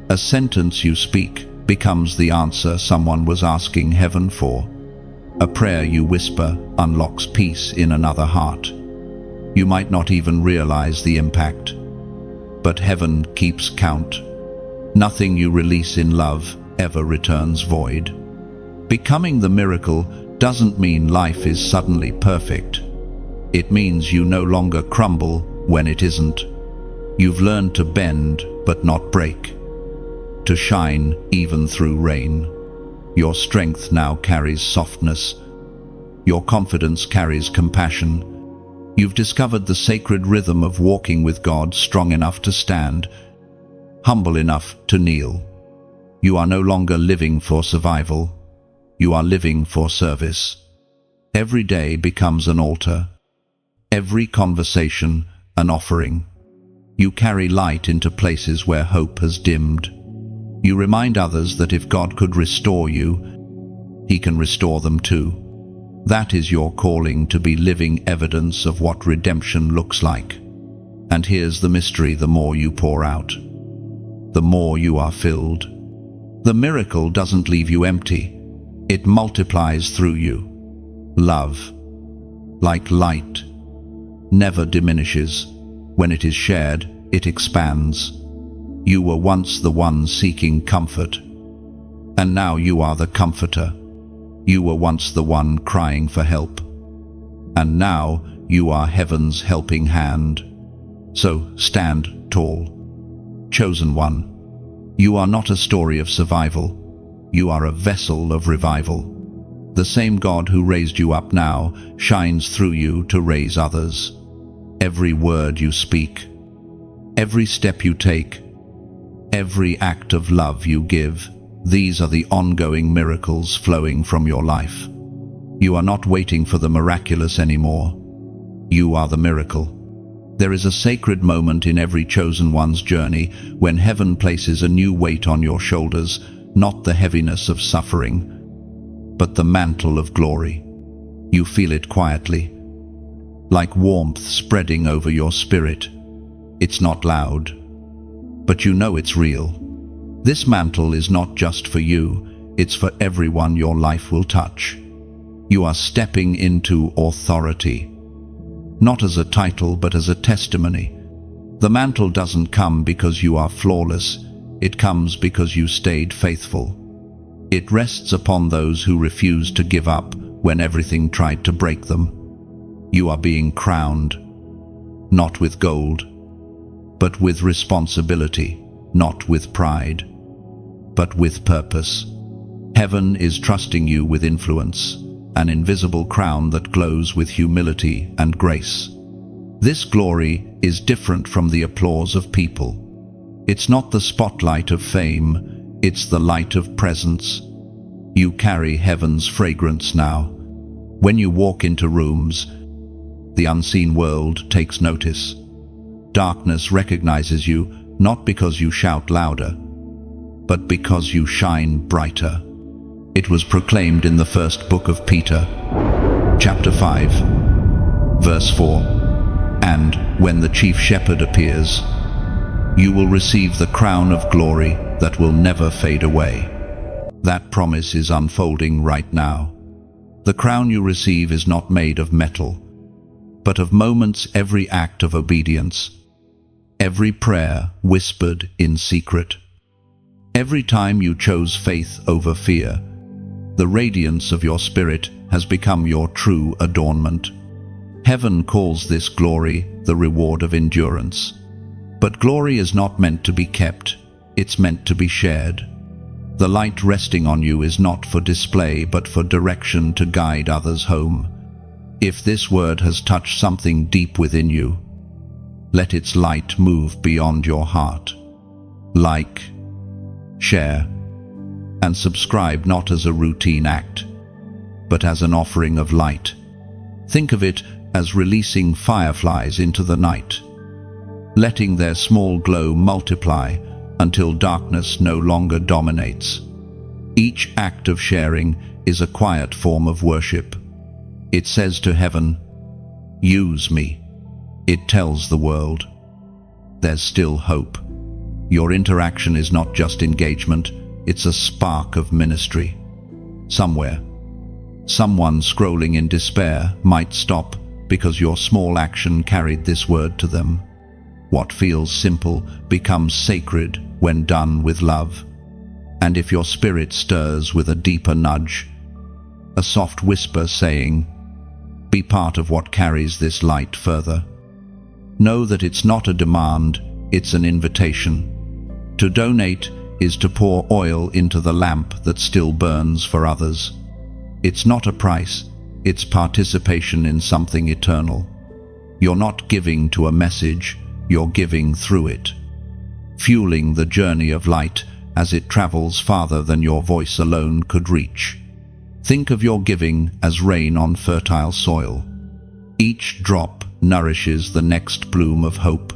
A sentence you speak becomes the answer someone was asking heaven for. A prayer you whisper unlocks peace in another heart. You might not even realize the impact, but heaven keeps count. Nothing you release in love ever returns void. Becoming the miracle doesn't mean life is suddenly perfect. It means you no longer crumble when it isn't. You've learned to bend but not break, to shine even through rain. Your strength now carries softness. Your confidence carries compassion. You've discovered the sacred rhythm of walking with God, strong enough to stand, humble enough to kneel. You are no longer living for survival. You are living for service. Every day becomes an altar. Every conversation an offering. You carry light into places where hope has dimmed. You remind others that if God could restore you, He can restore them too. That is your calling, to be living evidence of what redemption looks like. And here's the mystery: the more you pour out, the more you are filled. The miracle doesn't leave you empty. It multiplies through you. Love, like light, never diminishes. When it is shared, it expands. You were once the one seeking comfort, and now you are the comforter. You were once the one crying for help, and now you are heaven's helping hand. So stand tall, chosen one. You are not a story of survival. You are a vessel of revival. The same God who raised you up now shines through you to raise others. Every word you speak, every step you take, every act of love you give, these are the ongoing miracles flowing from your life. You are not waiting for the miraculous anymore. You are the miracle. There is a sacred moment in every chosen one's journey when heaven places a new weight on your shoulders, not the heaviness of suffering, but the mantle of glory. You feel it quietly, like warmth spreading over your spirit. It's not loud, but you know it's real. This mantle is not just for you, it's for everyone your life will touch. You are stepping into authority, not as a title but as a testimony. The mantle doesn't come because you are flawless, it comes because you stayed faithful. It rests upon those who refuse to give up when everything tried to break them. You are being crowned, not with gold, but with responsibility, not with pride, but with purpose. Heaven is trusting you with influence, an invisible crown that glows with humility and grace. This glory is different from the applause of people. It's not the spotlight of fame, it's the light of presence. You carry heaven's fragrance now. When you walk into rooms, the unseen world takes notice. Darkness recognizes you, not because you shout louder, but because you shine brighter. It was proclaimed in the first book of Peter, chapter 5, verse 4. And when the chief shepherd appears, you will receive the crown of glory that will never fade away. That promise is unfolding right now. The crown you receive is not made of metal, but of moments, every act of obedience, every prayer whispered in secret, every time you chose faith over fear. The radiance of your spirit has become your true adornment. Heaven calls this glory the reward of endurance. But glory is not meant to be kept, it's meant to be shared. The light resting on you is not for display, but for direction to guide others home. If this word has touched something deep within you, let its light move beyond your heart. Like, share, and subscribe, not as a routine act, but as an offering of light. Think of it as releasing fireflies into the night, letting their small glow multiply until darkness no longer dominates. Each act of sharing is a quiet form of worship. It says to heaven, "Use me." It tells the world, there's still hope. Your interaction is not just engagement, it's a spark of ministry. Somewhere, someone scrolling in despair might stop because your small action carried this word to them. What feels simple becomes sacred when done with love. And if your spirit stirs with a deeper nudge, a soft whisper saying, "Be part of what carries this light further," know that it's not a demand, it's an invitation. To donate is to pour oil into the lamp that still burns for others. It's not a price, it's participation in something eternal. You're not giving to a message, you're giving through it, fueling the journey of light as it travels farther than your voice alone could reach. Think of your giving as rain on fertile soil. Each drop nourishes the next bloom of hope.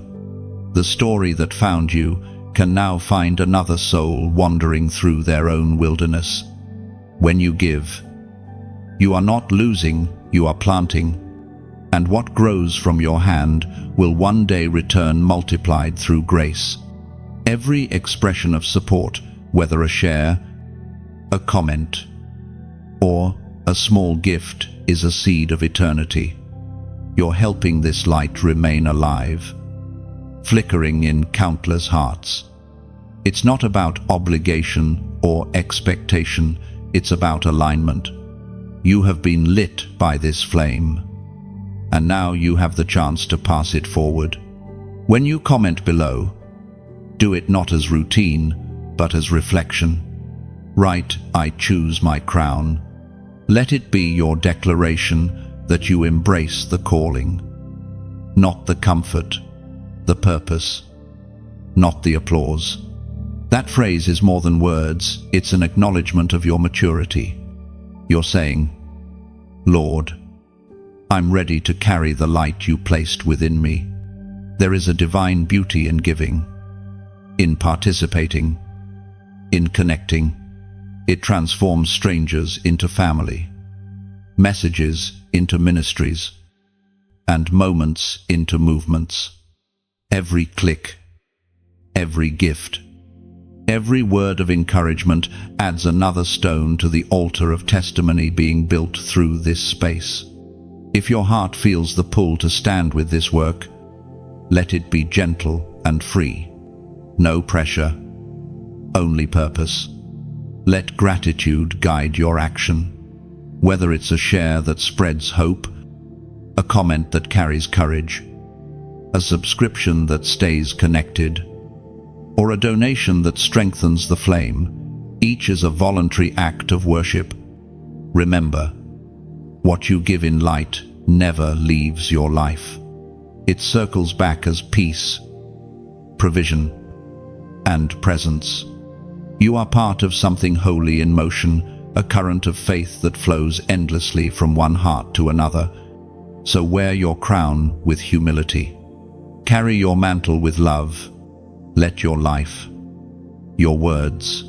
The story that found you can now find another soul wandering through their own wilderness. When you give, you are not losing, you are planting. And what grows from your hand will one day return multiplied through grace. Every expression of support, whether a share, a comment, or a small gift, is a seed of eternity. You're helping this light remain alive, flickering in countless hearts. It's not about obligation or expectation, it's about alignment. You have been lit by this flame, and now you have the chance to pass it forward. When you comment below, do it not as routine, but as reflection. Write, "I choose my crown." Let it be your declaration that you embrace the calling, not the comfort, the purpose, not the applause. That phrase is more than words, it's an acknowledgement of your maturity. You're saying, "Lord, I'm ready to carry the light you placed within me." There is a divine beauty in giving, in participating, in connecting. It transforms strangers into family, messages into ministries, and moments into movements. Every click, every gift, every word of encouragement adds another stone to the altar of testimony being built through this space. If your heart feels the pull to stand with this work, let it be gentle and free. No pressure, only purpose. Let gratitude guide your action. Whether it's a share that spreads hope, a comment that carries courage, a subscription that stays connected, or a donation that strengthens the flame, each is a voluntary act of worship. Remember, what you give in light never leaves your life. It circles back as peace, provision, and presence. You are part of something holy in motion, a current of faith that flows endlessly from one heart to another. So wear your crown with humility. Carry your mantle with love. Let your life, your words,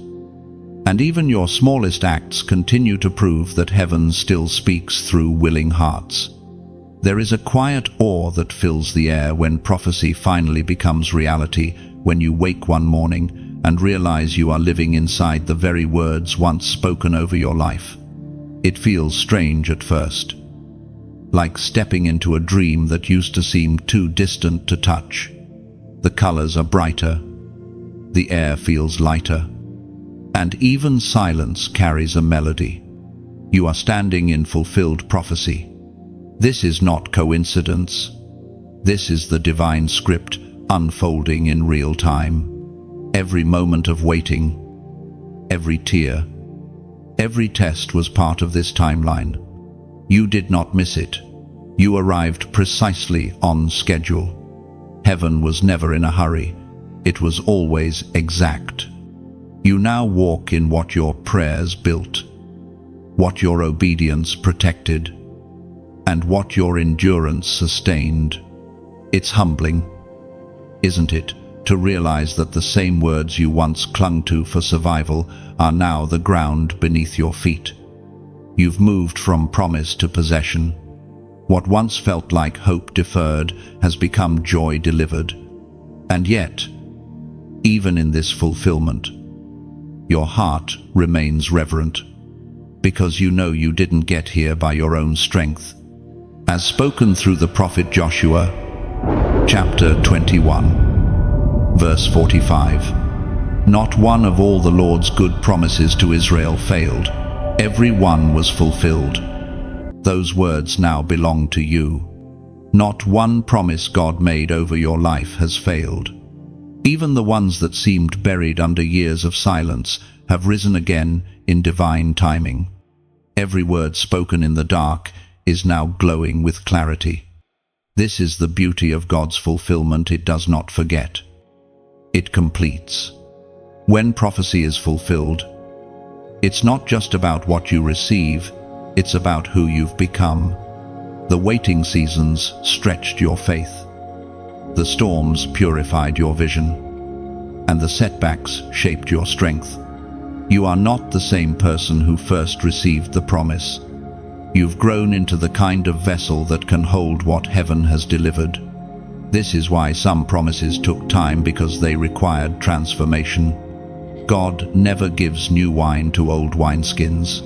and even your smallest acts continue to prove that heaven still speaks through willing hearts. There is a quiet awe that fills the air when prophecy finally becomes reality, when you wake one morning and realize you are living inside the very words once spoken over your life. It feels strange at first, like stepping into a dream that used to seem too distant to touch. The colors are brighter, the air feels lighter, and even silence carries a melody. You are standing in fulfilled prophecy. This is not coincidence. This is the divine script unfolding in real time. Every moment of waiting, every tear, every test was part of this timeline. You did not miss it. You arrived precisely on schedule. Heaven was never in a hurry. It was always exact. You now walk in what your prayers built, what your obedience protected, and what your endurance sustained. It's humbling, isn't it, to realize that the same words you once clung to for survival are now the ground beneath your feet. You've moved from promise to possession. What once felt like hope deferred has become joy delivered. And yet, even in this fulfillment, your heart remains reverent, because you know you didn't get here by your own strength. As spoken through the prophet Joshua, chapter 21, verse 45. Not one of all the Lord's good promises to Israel failed. Every one was fulfilled. Those words now belong to you. Not one promise God made over your life has failed. Even the ones that seemed buried under years of silence have risen again in divine timing. Every word spoken in the dark is now glowing with clarity. This is the beauty of God's fulfillment. It does not forget. It completes. When prophecy is fulfilled, it's not just about what you receive, it's about who you've become. The waiting seasons stretched your faith. The storms purified your vision, and the setbacks shaped your strength. You are not the same person who first received the promise. You've grown into the kind of vessel that can hold what heaven has delivered. This is why some promises took time, because they required transformation. God never gives new wine to old wineskins.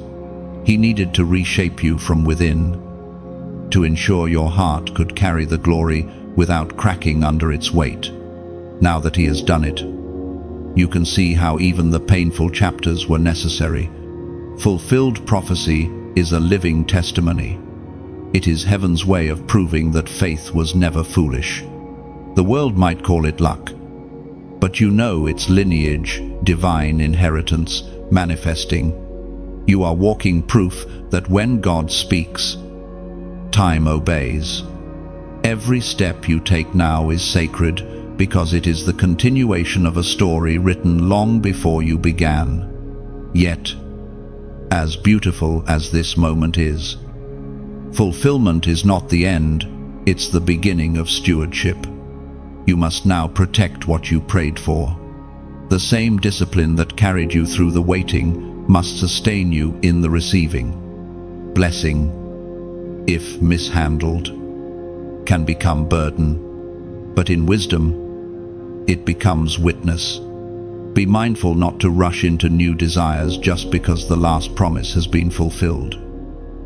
He needed to reshape you from within, to ensure your heart could carry the glory without cracking under its weight. Now that He has done it, you can see how even the painful chapters were necessary. Fulfilled prophecy is a living testimony. It is heaven's way of proving that faith was never foolish. The world might call it luck, but you know its lineage, divine inheritance, manifesting. You are walking proof that when God speaks, time obeys. Every step you take now is sacred, because it is the continuation of a story written long before you began. Yet, as beautiful as this moment is, fulfillment is not the end, it's the beginning of stewardship. You must now protect what you prayed for. The same discipline that carried you through the waiting must sustain you in the receiving. Blessing, if mishandled, can become burden, but in wisdom, it becomes witness. Be mindful not to rush into new desires just because the last promise has been fulfilled.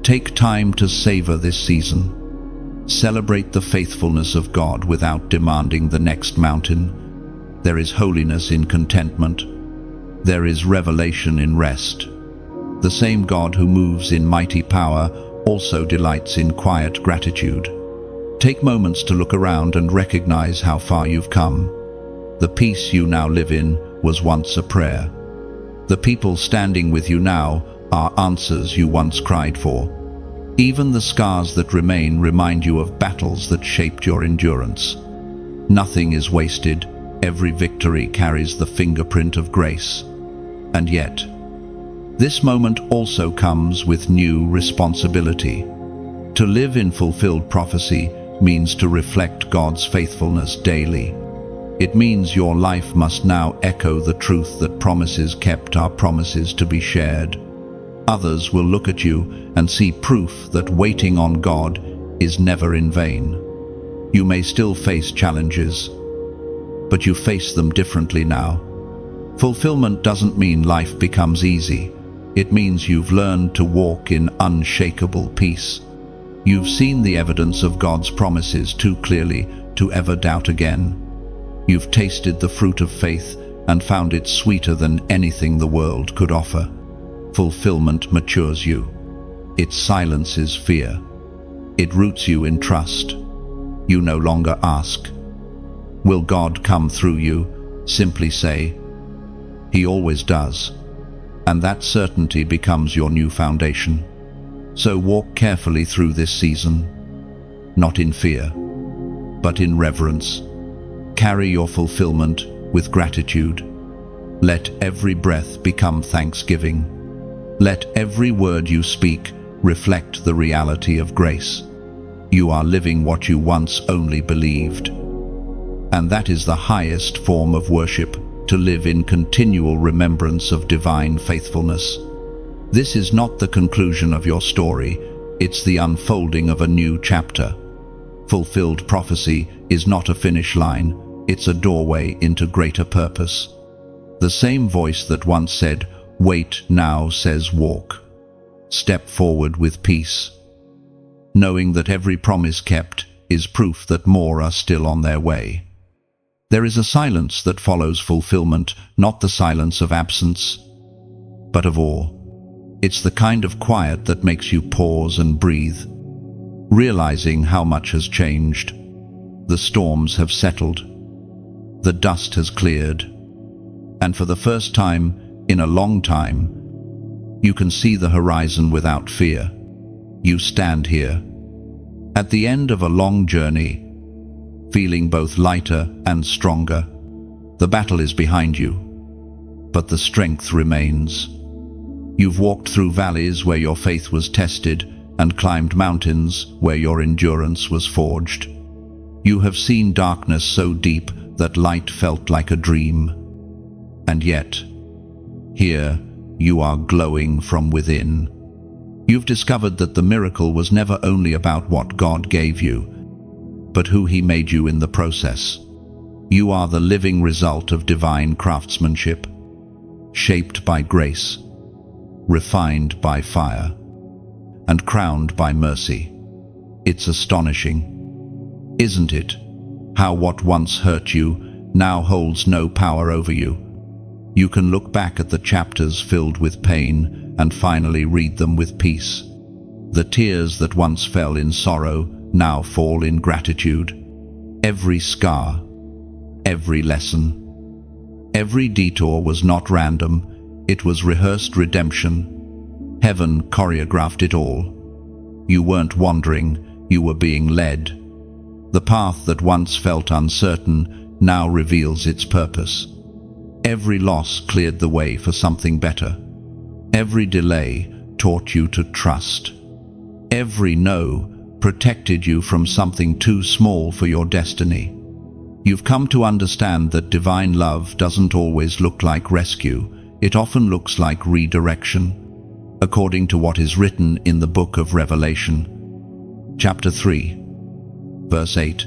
Take time to savor this season. Celebrate the faithfulness of God without demanding the next mountain. There is holiness in contentment. There is revelation in rest. The same God who moves in mighty power also delights in quiet gratitude. Take moments to look around and recognize how far you've come. The peace you now live in was once a prayer. The people standing with you now are answers you once cried for. Even the scars that remain remind you of battles that shaped your endurance. Nothing is wasted. Every victory carries the fingerprint of grace. And yet, this moment also comes with new responsibility. To live in fulfilled prophecy means to reflect God's faithfulness daily. It means your life must now echo the truth that promises kept are promises to be shared. Others will look at you and see proof that waiting on God is never in vain. You may still face challenges, but you face them differently now. Fulfillment doesn't mean life becomes easy. It means you've learned to walk in unshakable peace. You've seen the evidence of God's promises too clearly to ever doubt again. You've tasted the fruit of faith and found it sweeter than anything the world could offer. Fulfillment matures you. It silences fear. It roots you in trust. You no longer ask, "Will God come through you?" Simply say, "He always does." And that certainty becomes your new foundation. So walk carefully through this season, not in fear, but in reverence. Carry your fulfillment with gratitude. Let every breath become thanksgiving. Let every word you speak reflect the reality of grace. You are living what you once only believed. And that is the highest form of worship, to live in continual remembrance of divine faithfulness. This is not the conclusion of your story, it's the unfolding of a new chapter. Fulfilled prophecy is not a finish line, it's a doorway into greater purpose. The same voice that once said, "Wait," now says, "Walk." Step forward with peace, knowing that every promise kept is proof that more are still on their way. There is a silence that follows fulfillment, not the silence of absence, but of awe. It's the kind of quiet that makes you pause and breathe, realizing how much has changed. The storms have settled. The dust has cleared, and for the first time in a long time, you can see the horizon without fear. You stand here, at the end of a long journey, feeling both lighter and stronger. The battle is behind you, but the strength remains. You've walked through valleys where your faith was tested and climbed mountains where your endurance was forged. You have seen darkness so deep that light felt like a dream. And yet, here you are glowing from within. You've discovered that the miracle was never only about what God gave you, but who He made you in the process. You are the living result of divine craftsmanship, shaped by grace, refined by fire, and crowned by mercy. It's astonishing, isn't it, how what once hurt you now holds no power over you. You can look back at the chapters filled with pain and finally read them with peace. The tears that once fell in sorrow now fall in gratitude. Every scar, every lesson, every detour was not random, it was rehearsed redemption. Heaven choreographed it all. You weren't wandering, you were being led. The path that once felt uncertain now reveals its purpose. Every loss cleared the way for something better. Every delay taught you to trust. Every no protected you from something too small for your destiny. You've come to understand that divine love doesn't always look like rescue. It often looks like redirection, according to what is written in the book of Revelation. Chapter 3, verse 8.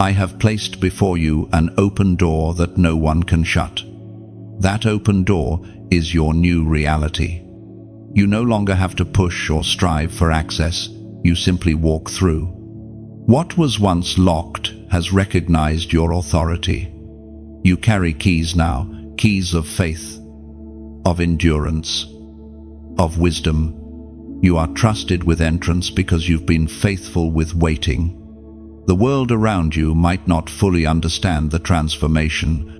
I have placed before you an open door that no one can shut. That open door is your new reality. You no longer have to push or strive for access, you simply walk through. What was once locked has recognized your authority. You carry keys now, keys of faith, of endurance, of wisdom. You are trusted with entrance because you've been faithful with waiting. The world around you might not fully understand the transformation,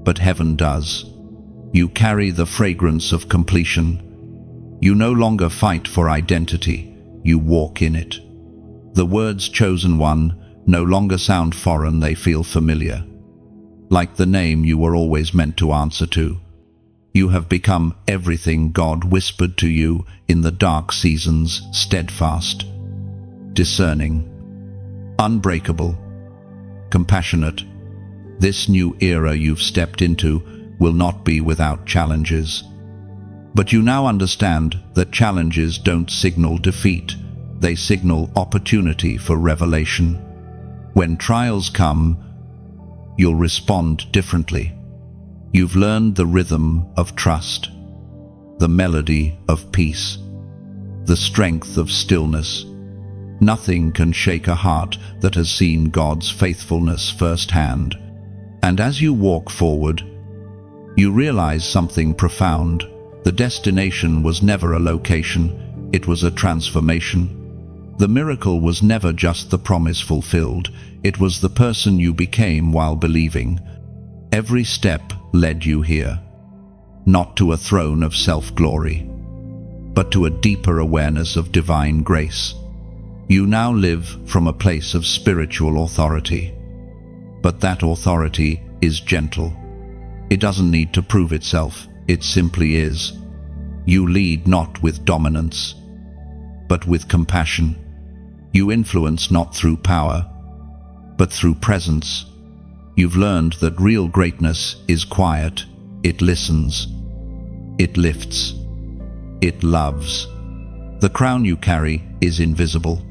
but heaven does. You carry the fragrance of completion. You no longer fight for identity, you walk in it. The words chosen one no longer sound foreign, they feel familiar. Like the name you were always meant to answer to. You have become everything God whispered to you in the dark seasons: steadfast, discerning, unbreakable, compassionate. This new era you've stepped into will not be without challenges. But you now understand that challenges don't signal defeat, they signal opportunity for revelation. When trials come, you'll respond differently. You've learned the rhythm of trust, the melody of peace, the strength of stillness. Nothing can shake a heart that has seen God's faithfulness firsthand. And as you walk forward, you realize something profound. The destination was never a location, it was a transformation. The miracle was never just the promise fulfilled, it was the person you became while believing. Every step led you here, not to a throne of self-glory, but to a deeper awareness of divine grace. You now live from a place of spiritual authority, but that authority is gentle. It doesn't need to prove itself, it simply is. You lead not with dominance, but with compassion. You influence not through power, but through presence. You've learned that real greatness is quiet. It listens, it lifts, it loves. The crown you carry is invisible,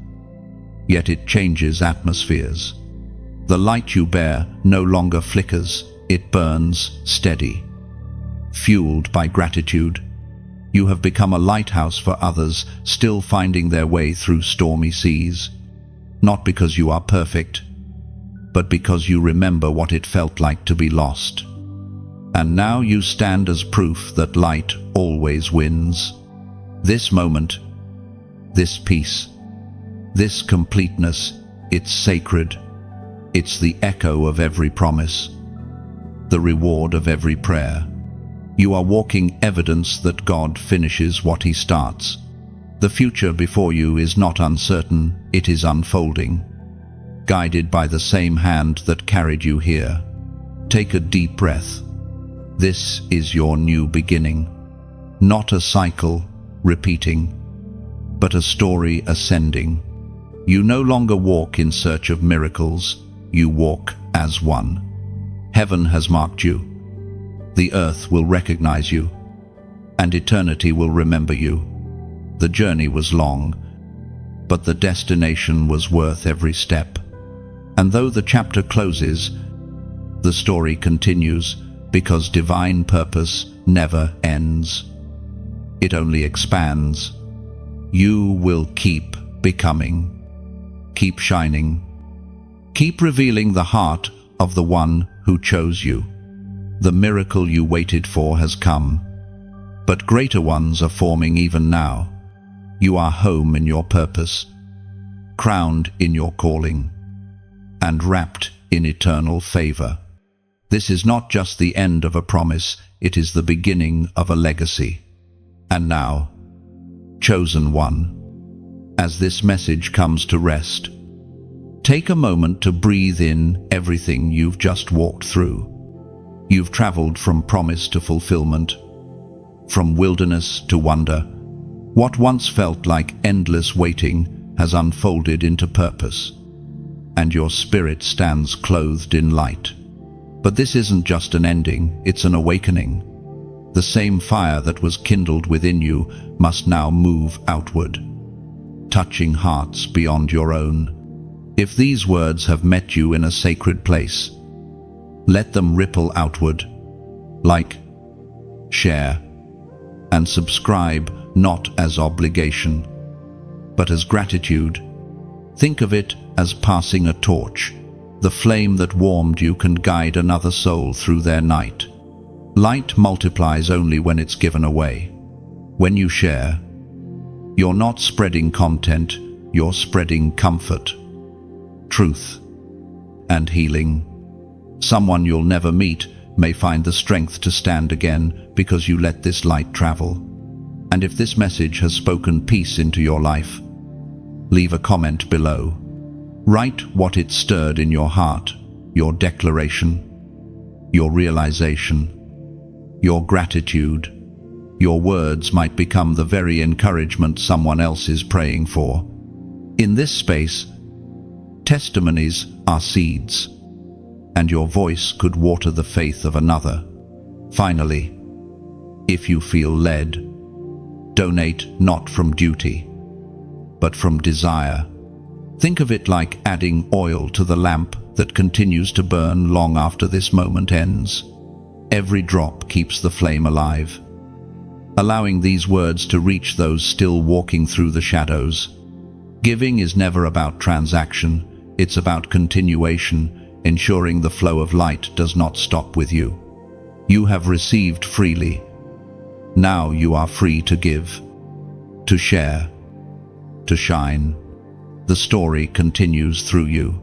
yet it changes atmospheres. The light you bear no longer flickers, it burns steady. Fueled by gratitude, you have become a lighthouse for others, still finding their way through stormy seas. Not because you are perfect, but because you remember what it felt like to be lost. And now you stand as proof that light always wins. This moment, this peace, this completeness, it's sacred. It's the echo of every promise. the reward of every prayer. You are walking evidence that God finishes what He starts. The future before you is not uncertain, it is unfolding, guided by the same hand that carried you here. Take a deep breath. This is your new beginning. Not a cycle repeating, but a story ascending. You no longer walk in search of miracles, you walk as one. Heaven has marked you. The earth will recognize you, and eternity will remember you. The journey was long, but the destination was worth every step. And though the chapter closes, the story continues, because divine purpose never ends. It only expands. You will keep becoming, keep shining, keep revealing the heart of the one who chose you. The miracle you waited for has come, but greater ones are forming even now. You are home in your purpose, crowned in your calling, and wrapped in eternal favor. This is not just the end of a promise, it is the beginning of a legacy. And now, chosen one, as this message comes to rest, take a moment to breathe in everything you've just walked through. You've traveled from promise to fulfillment, from wilderness to wonder. What once felt like endless waiting has unfolded into purpose, and your spirit stands clothed in light. But this isn't just an ending, it's an awakening. The same fire that was kindled within you must now move outward, touching hearts beyond your own. If these words have met you in a sacred place, let them ripple outward. Like, share, and subscribe, not as obligation, but as gratitude. Think of it as passing a torch. The flame that warmed you can guide another soul through their night. Light multiplies only when it's given away. When you share, you're not spreading content, you're spreading comfort, truth, and healing. Someone you'll never meet may find the strength to stand again because you let this light travel. And if this message has spoken peace into your life, leave a comment below. Write what it stirred in your heart, your declaration, your realization, your gratitude. Your words might become the very encouragement someone else is praying for. In this space, testimonies are seeds, and your voice could water the faith of another. Finally, if you feel led, donate not from duty, but from desire. Think of it like adding oil to the lamp that continues to burn long after this moment ends. Every drop keeps the flame alive, allowing these words to reach those still walking through the shadows. Giving is never about transaction, it's about continuation, ensuring the flow of light does not stop with you. You have received freely. Now you are free to give, to share, to shine. The story continues through you.